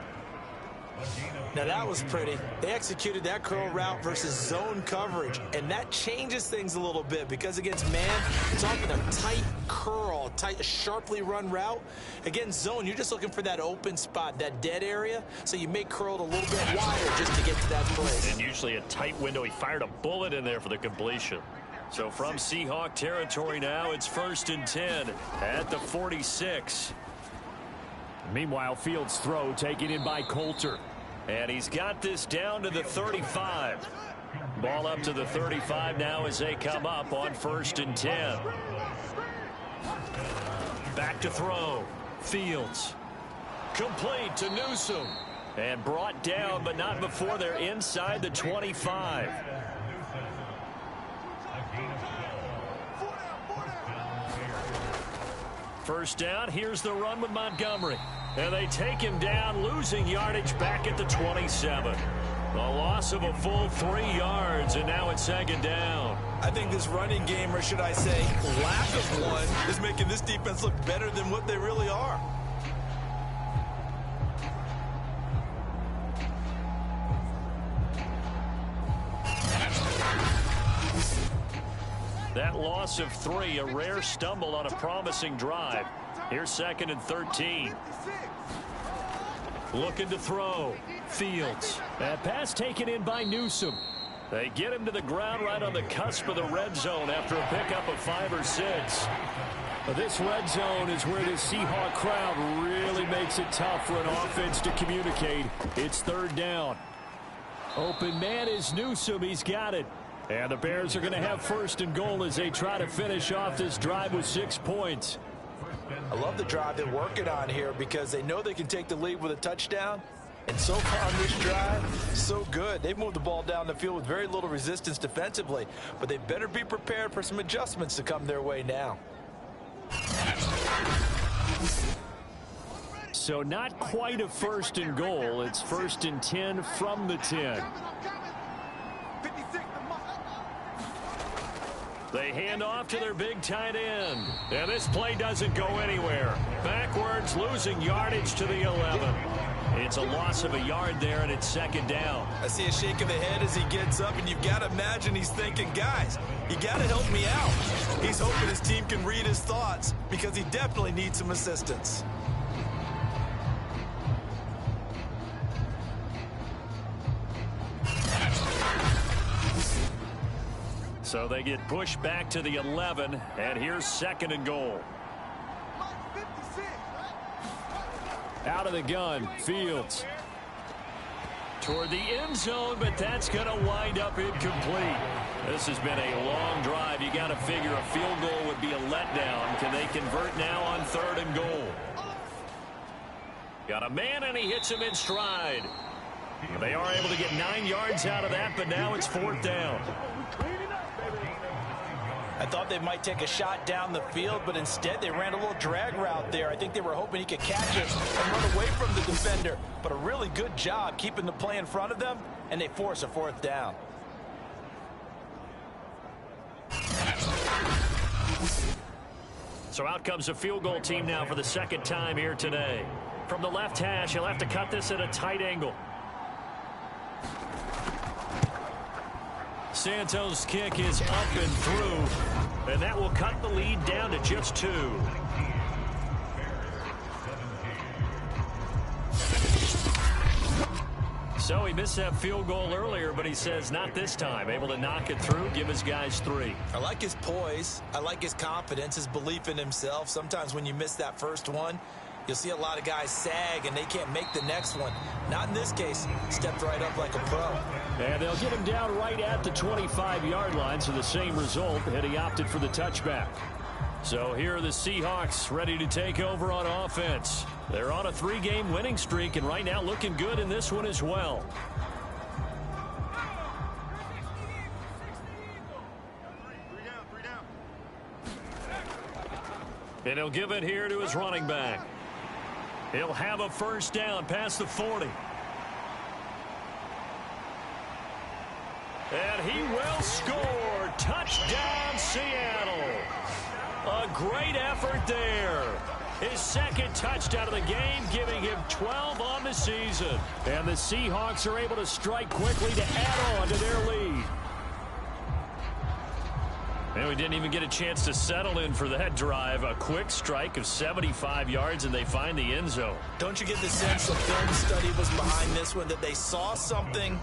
Speaker 5: Now that was pretty. They executed that curl route versus zone coverage, and that changes things a little bit because against man, it's often a tight curl, tight, sharply run route. Against zone, you're just looking for that open spot, that dead area, so you make curled a little bit wider just to get to that place.
Speaker 3: And usually a tight window. He fired a bullet in there for the completion. So from Seahawk territory now, it's 1st and 10 at the 46.
Speaker 2: Meanwhile, Fields' throw taken in by Coulter.
Speaker 3: And he's got this down to the 35. Ball up to the 35 now as they come up on 1st and 10. Back to throw. Fields. Complete to Newsome. And brought down, but not before they're inside the 25. First down, here's the run with Montgomery. And they take him down, losing yardage back at the 27. A loss of a full 3 yards, and now it's 2nd down.
Speaker 5: I think this running game, or should I say lack of one, is making this defense look better than what they really are.
Speaker 3: That loss of 3, a rare stumble on a promising drive. Here's 2nd and 13. Looking to throw. Fields.
Speaker 2: That pass taken in by Newsome.
Speaker 3: They get him to the ground right on the cusp of the red zone after a pickup of 5 or 6.
Speaker 2: This red zone is where the Seahawk crowd really makes it tough for an offense to communicate. It's 3rd down. Open man is Newsome. He's got it. And the Bears are going to have 1st and goal as they try to finish off this drive with 6 points.
Speaker 5: I love the drive they're working on here because they know they can take the lead with a touchdown. And so far on this drive, so good. They've moved the ball down the field with very little resistance defensively. But they better be prepared for some adjustments to come their way now.
Speaker 2: So not quite a 1st and goal. It's 1st and 10 from the 10.
Speaker 3: They hand off to their big tight end. And this play doesn't go anywhere. Backwards, losing yardage to the 11. It's a loss of a yard there, and it's 2nd down.
Speaker 5: I see a shake of the head as he gets up, and you've got to imagine he's thinking, guys, you got to help me out. He's hoping his team can read his thoughts because he definitely needs some assistance.
Speaker 3: So they get pushed back to the 11, and here's 2nd and goal.
Speaker 2: Out of the gun, Fields.
Speaker 3: Toward the end zone, but that's going to wind up incomplete. This has been a long drive. You got to figure a field goal would be a letdown. Can they convert now on 3rd and goal? Got a man, and he hits him in stride. They are able to get 9 yards out of that, but now it's 4th down.
Speaker 5: I thought they might take a shot down the field, but instead they ran a little drag route there. I think they were hoping he could catch it and run away from the defender. But a really good job keeping the play in front of them, and they force a 4th down.
Speaker 3: So out comes the field goal team now for the 2nd time here today.
Speaker 2: from the left hash. He'll have to cut this at a tight angle. Santos' kick is up and through, and that will cut the lead down to just 2. So he missed that field goal earlier, but he says not this time. Able to knock it through, give his guys 3.
Speaker 5: I like his poise. I like his confidence, his belief in himself. Sometimes when you miss that first one, you'll see a lot of guys sag and they can't make the next one. Not in this case. Stepped right up like a pro.
Speaker 2: And they'll get him down right at the 25-yard line, so the same result, and he opted for the touchback. So here are the Seahawks ready to take over on offense. They're on a 3-game winning streak, and right now looking good in this one as well. And he'll give it here to his running back. He'll have a first down past the 40. And he will score. Touchdown, Seattle. A great effort there. His second touchdown of the game, giving him 12 on the season. And the Seahawks are able to strike quickly to add on to their lead. And we didn't even get a chance to settle in for that drive. A quick strike of 75 yards, and they find the end zone.
Speaker 5: Don't you get the sense the film study was behind this one, that they saw something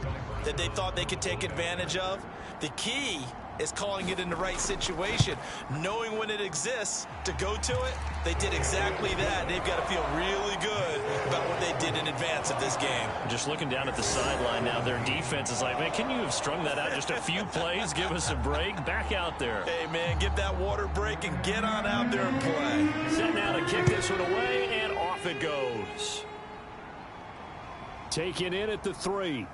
Speaker 5: that they thought they could take advantage of? The key is calling it in the right situation, knowing when it exists to go to it. They did exactly that. They've got to feel really good about what they did in advance of this game.
Speaker 2: Just looking down at the sideline now, their defense is like, man, can you have strung that out just a few plays? Give us a break. Back out there.
Speaker 5: Hey, man, get that water break and get on out there and play.
Speaker 2: Set now to kick this one away, and off it goes. Taken in at the 3.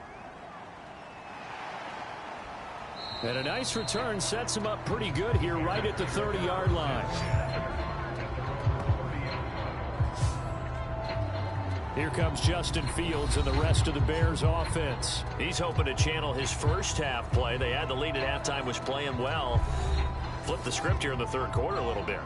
Speaker 2: And a nice return sets him up pretty good here right at the 30-yard line. Here comes Justin Fields and the rest of the Bears offense. He's hoping to channel his first half play. They had the lead at halftime, was playing well. Flip the script here in the third quarter a little bit.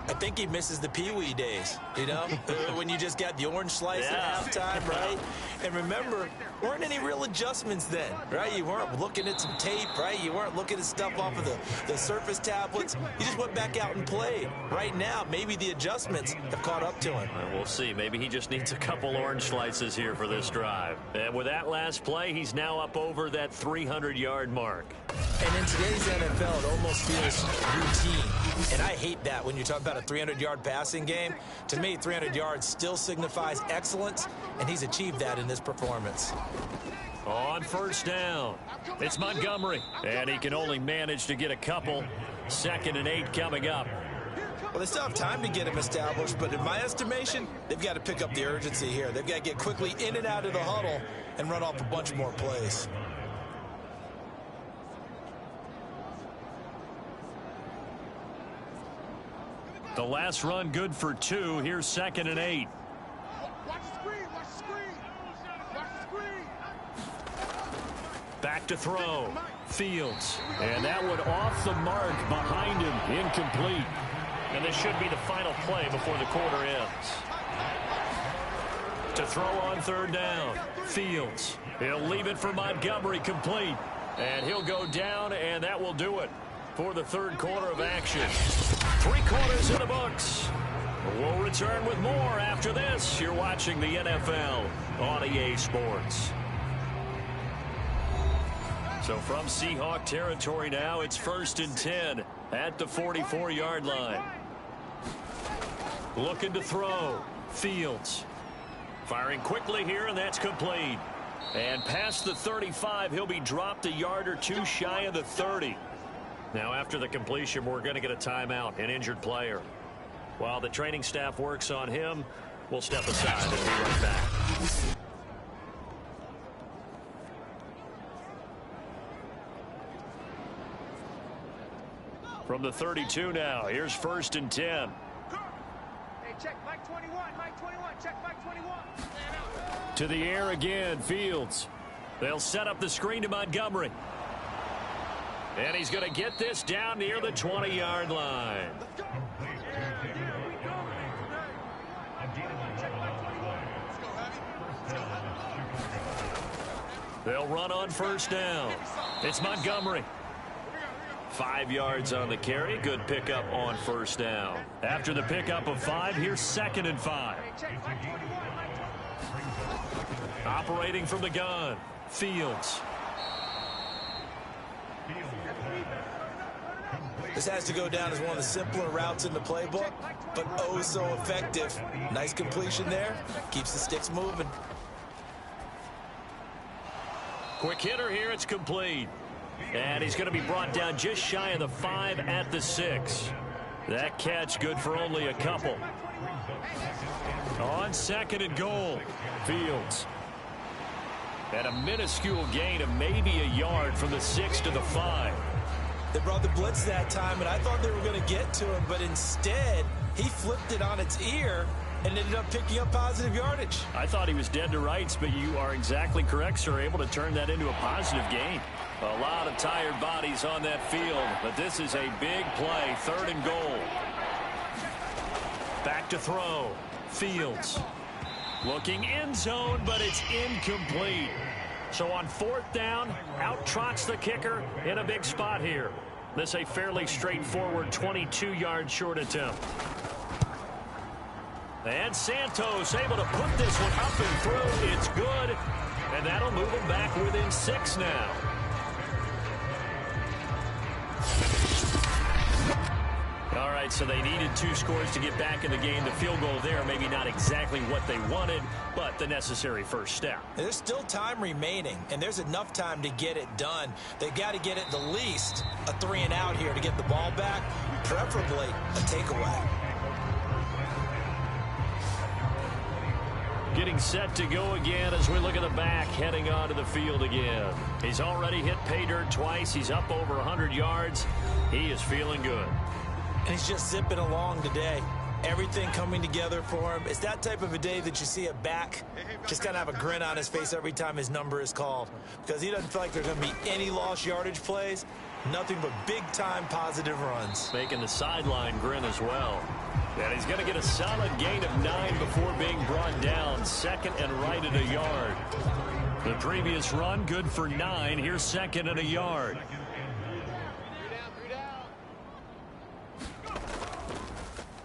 Speaker 5: I think he misses the Pee-wee days, you know, when you just got the orange slice at halftime, right? And remember, weren't any real adjustments then, right? You weren't looking at some tape, right? You weren't looking at stuff off of the surface tablets. You just went back out and played. Right now, maybe the adjustments have caught up to him.
Speaker 2: And we'll see. Maybe he just needs a couple orange slices here for this drive. And with that last play, he's now up over that 300-yard mark.
Speaker 5: And in today's NFL, it almost feels routine. And I hate that when you talk about a 300-yard passing game. To me, 300 yards still signifies excellence, and he's achieved that in this performance.
Speaker 2: On first down, it's Montgomery, and he can only manage to get a couple. 2nd and 8 coming up.
Speaker 5: Well, they still have time to get him established, but in my estimation, they've got to pick up the urgency here. They've got to get quickly in and out of the huddle and run off a bunch more plays.
Speaker 2: The last run good for 2. Here's 2nd and 8.
Speaker 7: Watch the screen, watch the screen. Watch the screen.
Speaker 2: Back to throw. Fields. And that one off the mark behind him. Incomplete. And this should be the final play before the quarter ends. To throw on 3rd down. Fields. He'll leave it for Montgomery, complete. And he'll go down, and that will do it for the third quarter of action. 3 quarters in the books. We'll return with more after this. You're watching the NFL on EA Sports. So from Seahawk territory now, it's 1st and 10 at the 44-yard line. Looking to throw. Fields. Firing quickly here, and that's complete. And past the 35, he'll be dropped a yard or 2 shy of the 30. Now, after the completion, we're going to get a timeout, an injured player. While the training staff works on him, we'll step aside and be right back. From the 32 now, here's 1st and 10.
Speaker 7: Hey, check Mike 21, Mike 21, check Mike 21.
Speaker 2: To the air again, Fields. They'll set up the screen to Montgomery. And he's going to get this down near the 20-yard line. They'll run on first down. It's Montgomery. 5 yards on the carry. Good pickup on first down. After the pickup of 5, here's 2nd and 5. Operating from the gun, Fields.
Speaker 5: This has to go down as one of the simpler routes in the playbook, but oh so effective. Nice completion there. Keeps the sticks moving.
Speaker 2: Quick hitter here. It's complete. And he's going to be brought down just shy of the 5 at the 6. That catch good for only a couple. On 2nd and goal, Fields. And a minuscule gain of maybe a yard from the 6 to the 5.
Speaker 5: They brought the blitz that time, and I thought they were going to get to him, but instead, he flipped it on its ear and ended up picking up positive yardage.
Speaker 2: I thought he was dead to rights, but you are exactly correct, sir. Able to turn that into a positive gain. A lot of tired bodies on that field, but this is a big play. 3rd and goal. Back to throw. Fields. Looking end zone, but it's incomplete. So on 4th down, out trots the kicker in a big spot here. This a fairly straightforward 22-yard short attempt. And Santos able to put this one up and through. It's good. And that'll move him back within 6 now. All right, so they needed 2 scores to get back in the game. The field goal there, maybe not exactly what they wanted, but the necessary first step.
Speaker 5: There's still time remaining, and there's enough time to get it done. They've got to get at the least a 3 and out here to get the ball back, preferably a takeaway.
Speaker 2: Getting set to go again as we look at the back, heading onto the field again. He's already hit pay dirt twice. He's up over 100 yards. He is feeling good.
Speaker 5: And he's just zipping along today. Everything coming together for him. It's that type of a day that you see a back just kind of have a grin on his face every time his number is called. Because he doesn't feel like there's going to be any lost yardage plays. Nothing but big-time positive runs.
Speaker 2: Making the sideline grin as well. And he's going to get a solid gain of 9 before being brought down. 2nd and right at a yard. The previous run good for 9. Here's 2nd and a yard.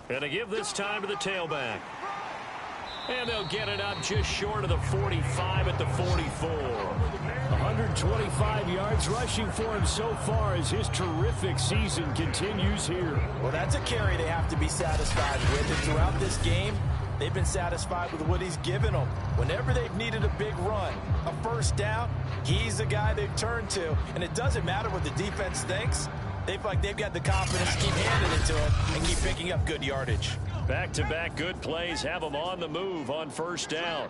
Speaker 2: And to give this time to the tailback. And they'll get it up just short of the 45 at the 44.
Speaker 3: 125 yards rushing for him so far as his terrific season continues here.
Speaker 5: Well, that's a carry they have to be satisfied with. And throughout this game, they've been satisfied with what he's given them. Whenever they've needed a big run, a first down, he's the guy they've turned to. And it doesn't matter what the defense thinks. They feel like they've got the confidence to keep handing it to him and keep picking up good yardage.
Speaker 2: Back-to-back good plays have him on the move on first down.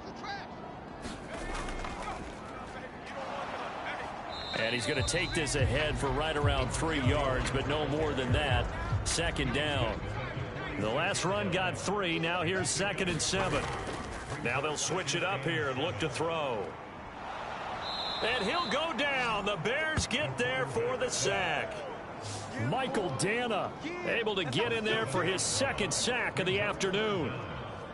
Speaker 2: And he's going to take this ahead for right around 3 yards, but no more than that. 2nd down. The last run got 3. Now here's 2nd and 7. Now they'll switch it up here and look to throw. And he'll go down. The Bears get there for the sack. Michael Dana able to get in there for his 2nd sack of the afternoon.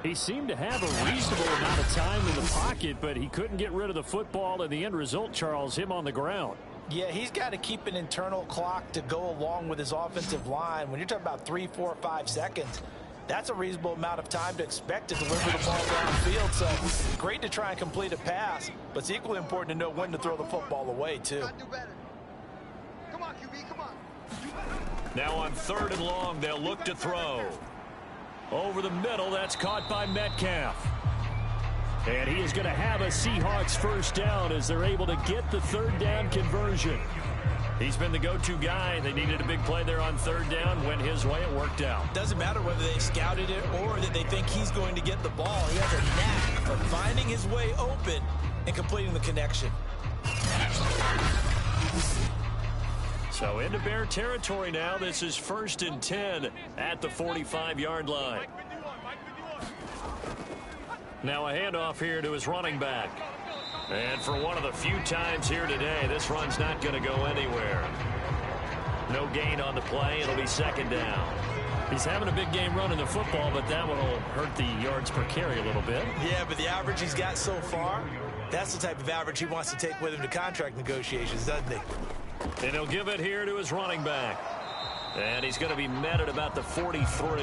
Speaker 3: He seemed to have a reasonable amount of time in the pocket, but he couldn't get rid of the football, and the end result, Charles, him on the ground.
Speaker 5: Yeah, he's got to keep an internal clock to go along with his offensive line. When you're talking about 3, 4, 5 seconds, that's a reasonable amount of time to expect to deliver the ball downfield. So great to try and complete a pass, but it's equally important to know when to throw the football away, too.
Speaker 6: Come on, QB, come on.
Speaker 2: Now on 3rd and long, they'll look to throw. Over the middle, that's caught by Metcalf.
Speaker 3: And he is going to have a Seahawks first down as they're able to get the 3rd down conversion.
Speaker 2: He's been the go-to guy. They needed a big play there on 3rd down. Went his way, it worked out.
Speaker 5: Doesn't matter whether they scouted it or that they think he's going to get the ball. He has a knack of finding his way open and completing the connection.
Speaker 2: So into Bear territory now. This is 1st and 10 at the 45-yard line. Now a handoff here to his running back. And for one of the few times here today, this run's not going to go anywhere. No gain on the play. It'll be 2nd down.
Speaker 3: He's having a big game running the football, but that one will hurt the yards per carry a little bit.
Speaker 5: Yeah, but the average he's got so far That's the type of average he wants to take with him to contract negotiations, doesn't he?
Speaker 2: And he'll give it here to his running back. And he's going to be met at about the 43.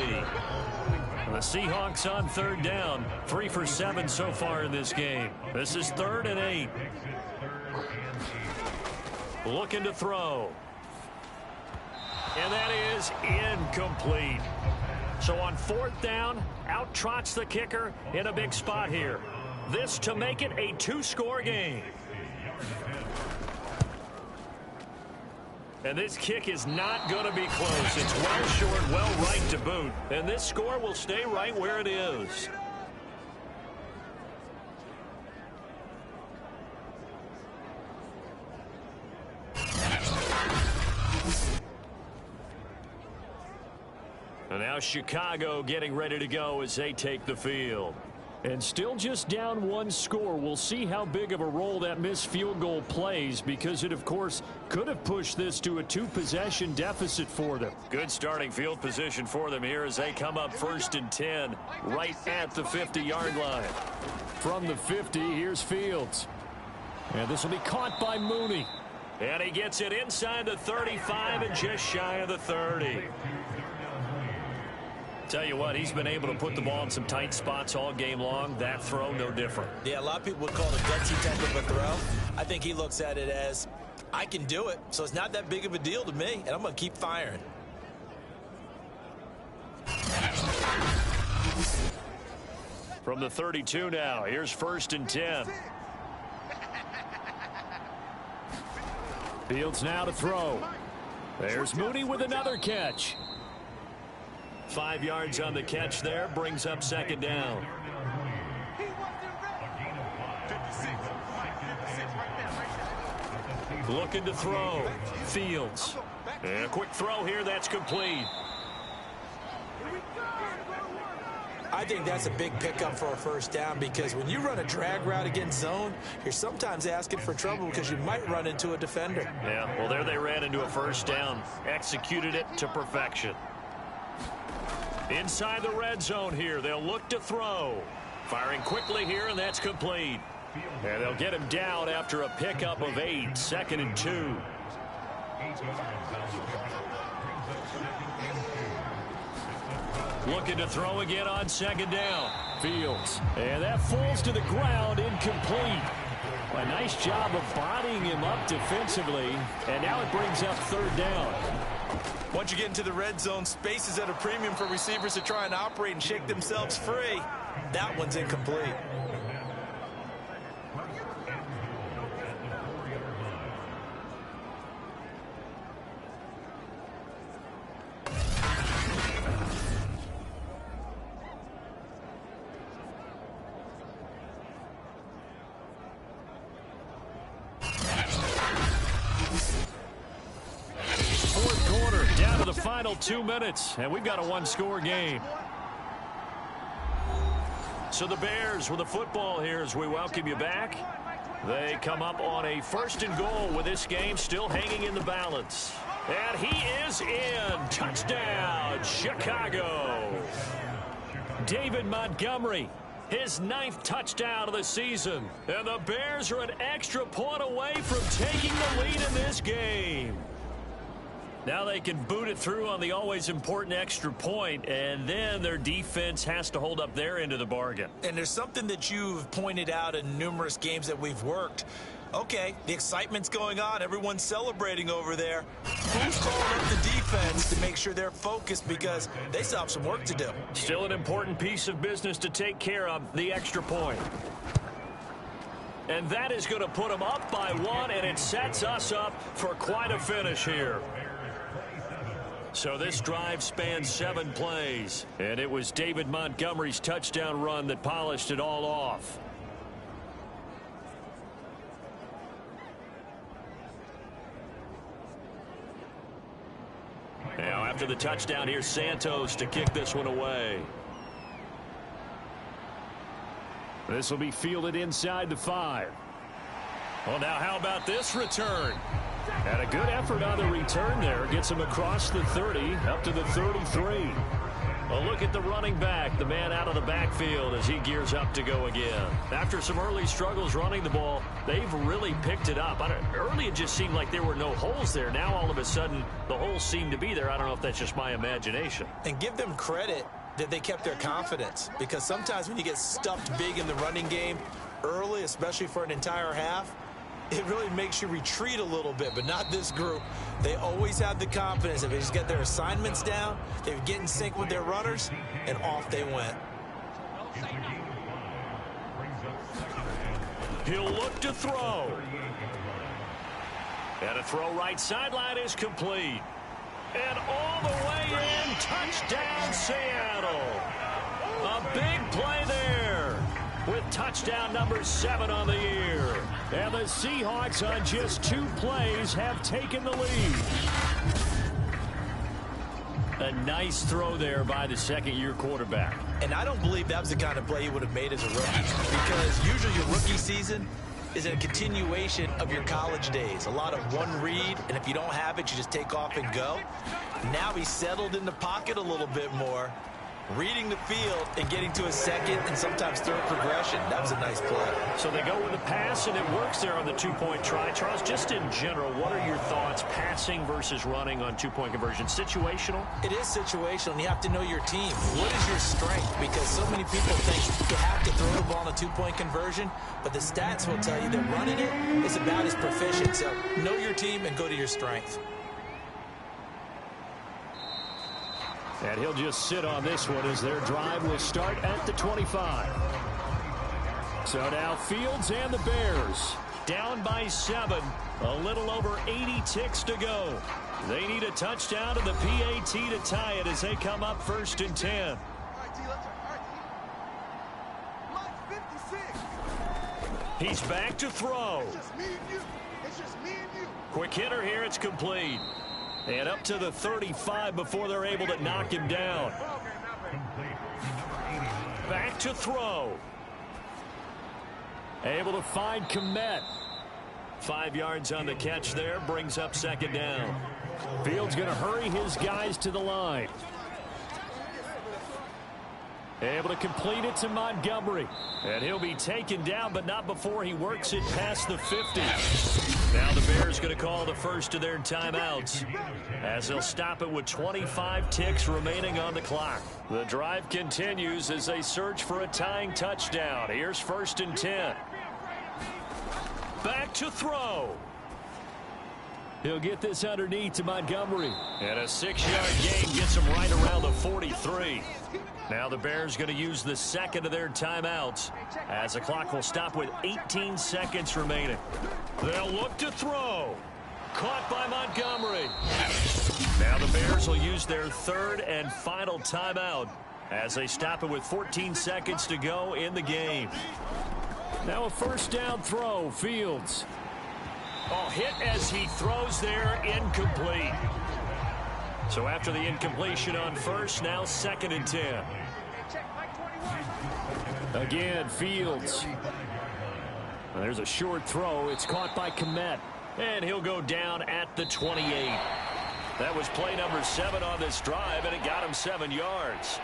Speaker 2: The Seahawks on third down. 3 for 7 so far in this game. This is 3rd and 8. Looking to throw. And that is incomplete. So on 4th down, out trots the kicker in a big spot here. This to make it a 2-score game. And this kick is not going to be close. It's well short, well right to boot. And this score will stay right where it is. And now Chicago getting ready to go as they take the field. And still just down 1 score. We'll see how big of a role that missed field goal plays, because it, of course, could have pushed this to a 2-possession deficit for them. Good starting field position for them here as they come up 1st and 10 right at the 50-yard line. From the 50, here's Fields. And this will be caught by Mooney. And he gets it inside the 35 and just shy of the 30. Tell you what, he's been able to put the ball in some tight spots all game long. That throw, no different.
Speaker 5: Yeah, a lot of people would call it a gutsy type of a throw. I think he looks at it as, I can do it, so it's not that big of a deal to me, and I'm going to keep firing.
Speaker 2: From the 32 now, here's 1st and 10. Fields now to throw. There's Mooney with another catch. 5 yards on the catch there, brings up 2nd down. Looking to throw. Fields. And a quick throw here, that's complete.
Speaker 5: I think that's a big pickup for a 1st down, because when you run a drag route against zone, you're sometimes asking for trouble because you might run into a defender.
Speaker 2: Yeah, well, there they ran into a 1st down. Executed it to perfection. Inside the red zone here, they'll look to throw. Firing quickly here, and that's complete. And they'll get him down after a pickup of 8, 2nd and 2. Looking to throw again on 2nd down. Fields. And that falls to the ground, incomplete. A nice job of bodying him up defensively. And now it brings up 3rd down.
Speaker 5: Once you get into the red zone, space is at a premium for receivers to try and operate and shake themselves free. That one's incomplete.
Speaker 2: Final 2 minutes, and we've got a 1-score game. So the Bears with the football here as we welcome you back. They come up on a 1st and goal with this game still hanging in the balance. And he is in. Touchdown, Chicago. David Montgomery, his 9th touchdown of the season. And the Bears are an extra point away from taking the lead in this game. Now they can boot it through on the always important extra point, and then their defense has to hold up their end of the bargain.
Speaker 5: And there's something that you've pointed out in numerous games that we've worked. Okay, the excitement's going on. Everyone's celebrating over there. Who's calling up the defense to make sure they're focused, because they still have some work to do?
Speaker 2: Still an important piece of business to take care of, the extra point. And that is going to put them up by 1, and it sets us up for quite a finish here. So this drive spans 7 plays, and it was David Montgomery's touchdown run that polished it all off. Now after the touchdown, here's Santos to kick this one away. This will be fielded inside the 5. Well, now how about this return? And a good effort on the return there. Gets him across the 30, up to the 33. A look at the running back, the man out of the backfield as he gears up to go again. After some early struggles running the ball, they've really picked it up. Early it just seemed like there were no holes there. Now all of a sudden the holes seem to be there. I don't know if that's just my imagination.
Speaker 5: And give them credit that they kept their confidence, because sometimes when you get stuffed big in the running game early, especially for an entire half, it really makes you retreat a little bit, but not this group. They always have the confidence. If they just get their assignments down, they get in sync with their runners, and off they went.
Speaker 2: He'll look to throw. And a throw right sideline is complete. And all the way in, touchdown Seattle. A big play there with touchdown number 7 on the year. And the Seahawks on just 2 plays have taken the lead. A nice throw there by the second-year quarterback.
Speaker 5: And I don't believe that was the kind of play he would have made as a rookie, because usually your rookie season is a continuation of your college days. A lot of one read, and if you don't have it, you just take off and go. Now he's settled in the pocket a little bit more, reading the field and getting to a second and sometimes third progression. That was a nice play. So
Speaker 2: they go with the pass, and it works there on the 2-point try. Charles, just in general, what are your thoughts passing versus running on 2-point conversion? Situational?
Speaker 5: It is situational, and you have to know your team. What is your strength? Because so many people think you have to throw the ball on a 2-point conversion, but the stats will tell you that running it is about as proficient. So know your team and go to your strength.
Speaker 2: And he'll just sit on this one as their drive will start at the 25. So now Fields and the Bears down by 7. A little over 80 ticks to go. They need a touchdown to the PAT to tie it as they come up 1st and 10. He's back to throw. Quick hitter here. It's complete. And up to the 35 before they're able to knock him down. Back to throw. Able to find Komet. 5 yards on the catch there. Brings up 2nd down. Fields going to hurry his guys to the line. Able to complete it to Montgomery. And he'll be taken down, but not before he works it past the 50. Now the Bears going to call the first of their timeouts, as they'll stop it with 25 ticks remaining on the clock. The drive continues as they search for a tying touchdown. Here's 1st and 10. Back to throw. He'll get this underneath to Montgomery. And a 6-yard gain gets him right around the 43. Now the Bears going to use the second of their timeouts, as the clock will stop with 18 seconds remaining. They'll look to throw. Caught by Montgomery. Now the Bears will use their 3rd and final timeout as they stop it with 14 seconds to go in the game. Now a 1st down throw. Fields. Oh, hit as he throws there, incomplete. So after the incompletion on 1st, now 2nd and 10. Again, Fields. Well, there's a short throw. It's caught by Komet. And he'll go down at the 28. That was play number 7 on this drive, and it got him 7 yards.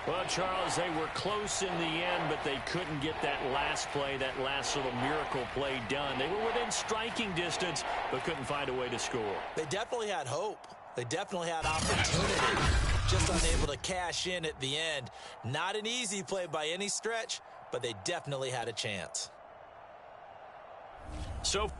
Speaker 2: Well, Charles, they were close in the end, but they couldn't get that last play, that last little miracle play done. They were within striking distance, but couldn't find a way to score.
Speaker 5: They definitely had hope. They definitely had opportunity, just unable to cash in at the end. Not an easy play by any stretch, but they definitely had a chance.
Speaker 2: So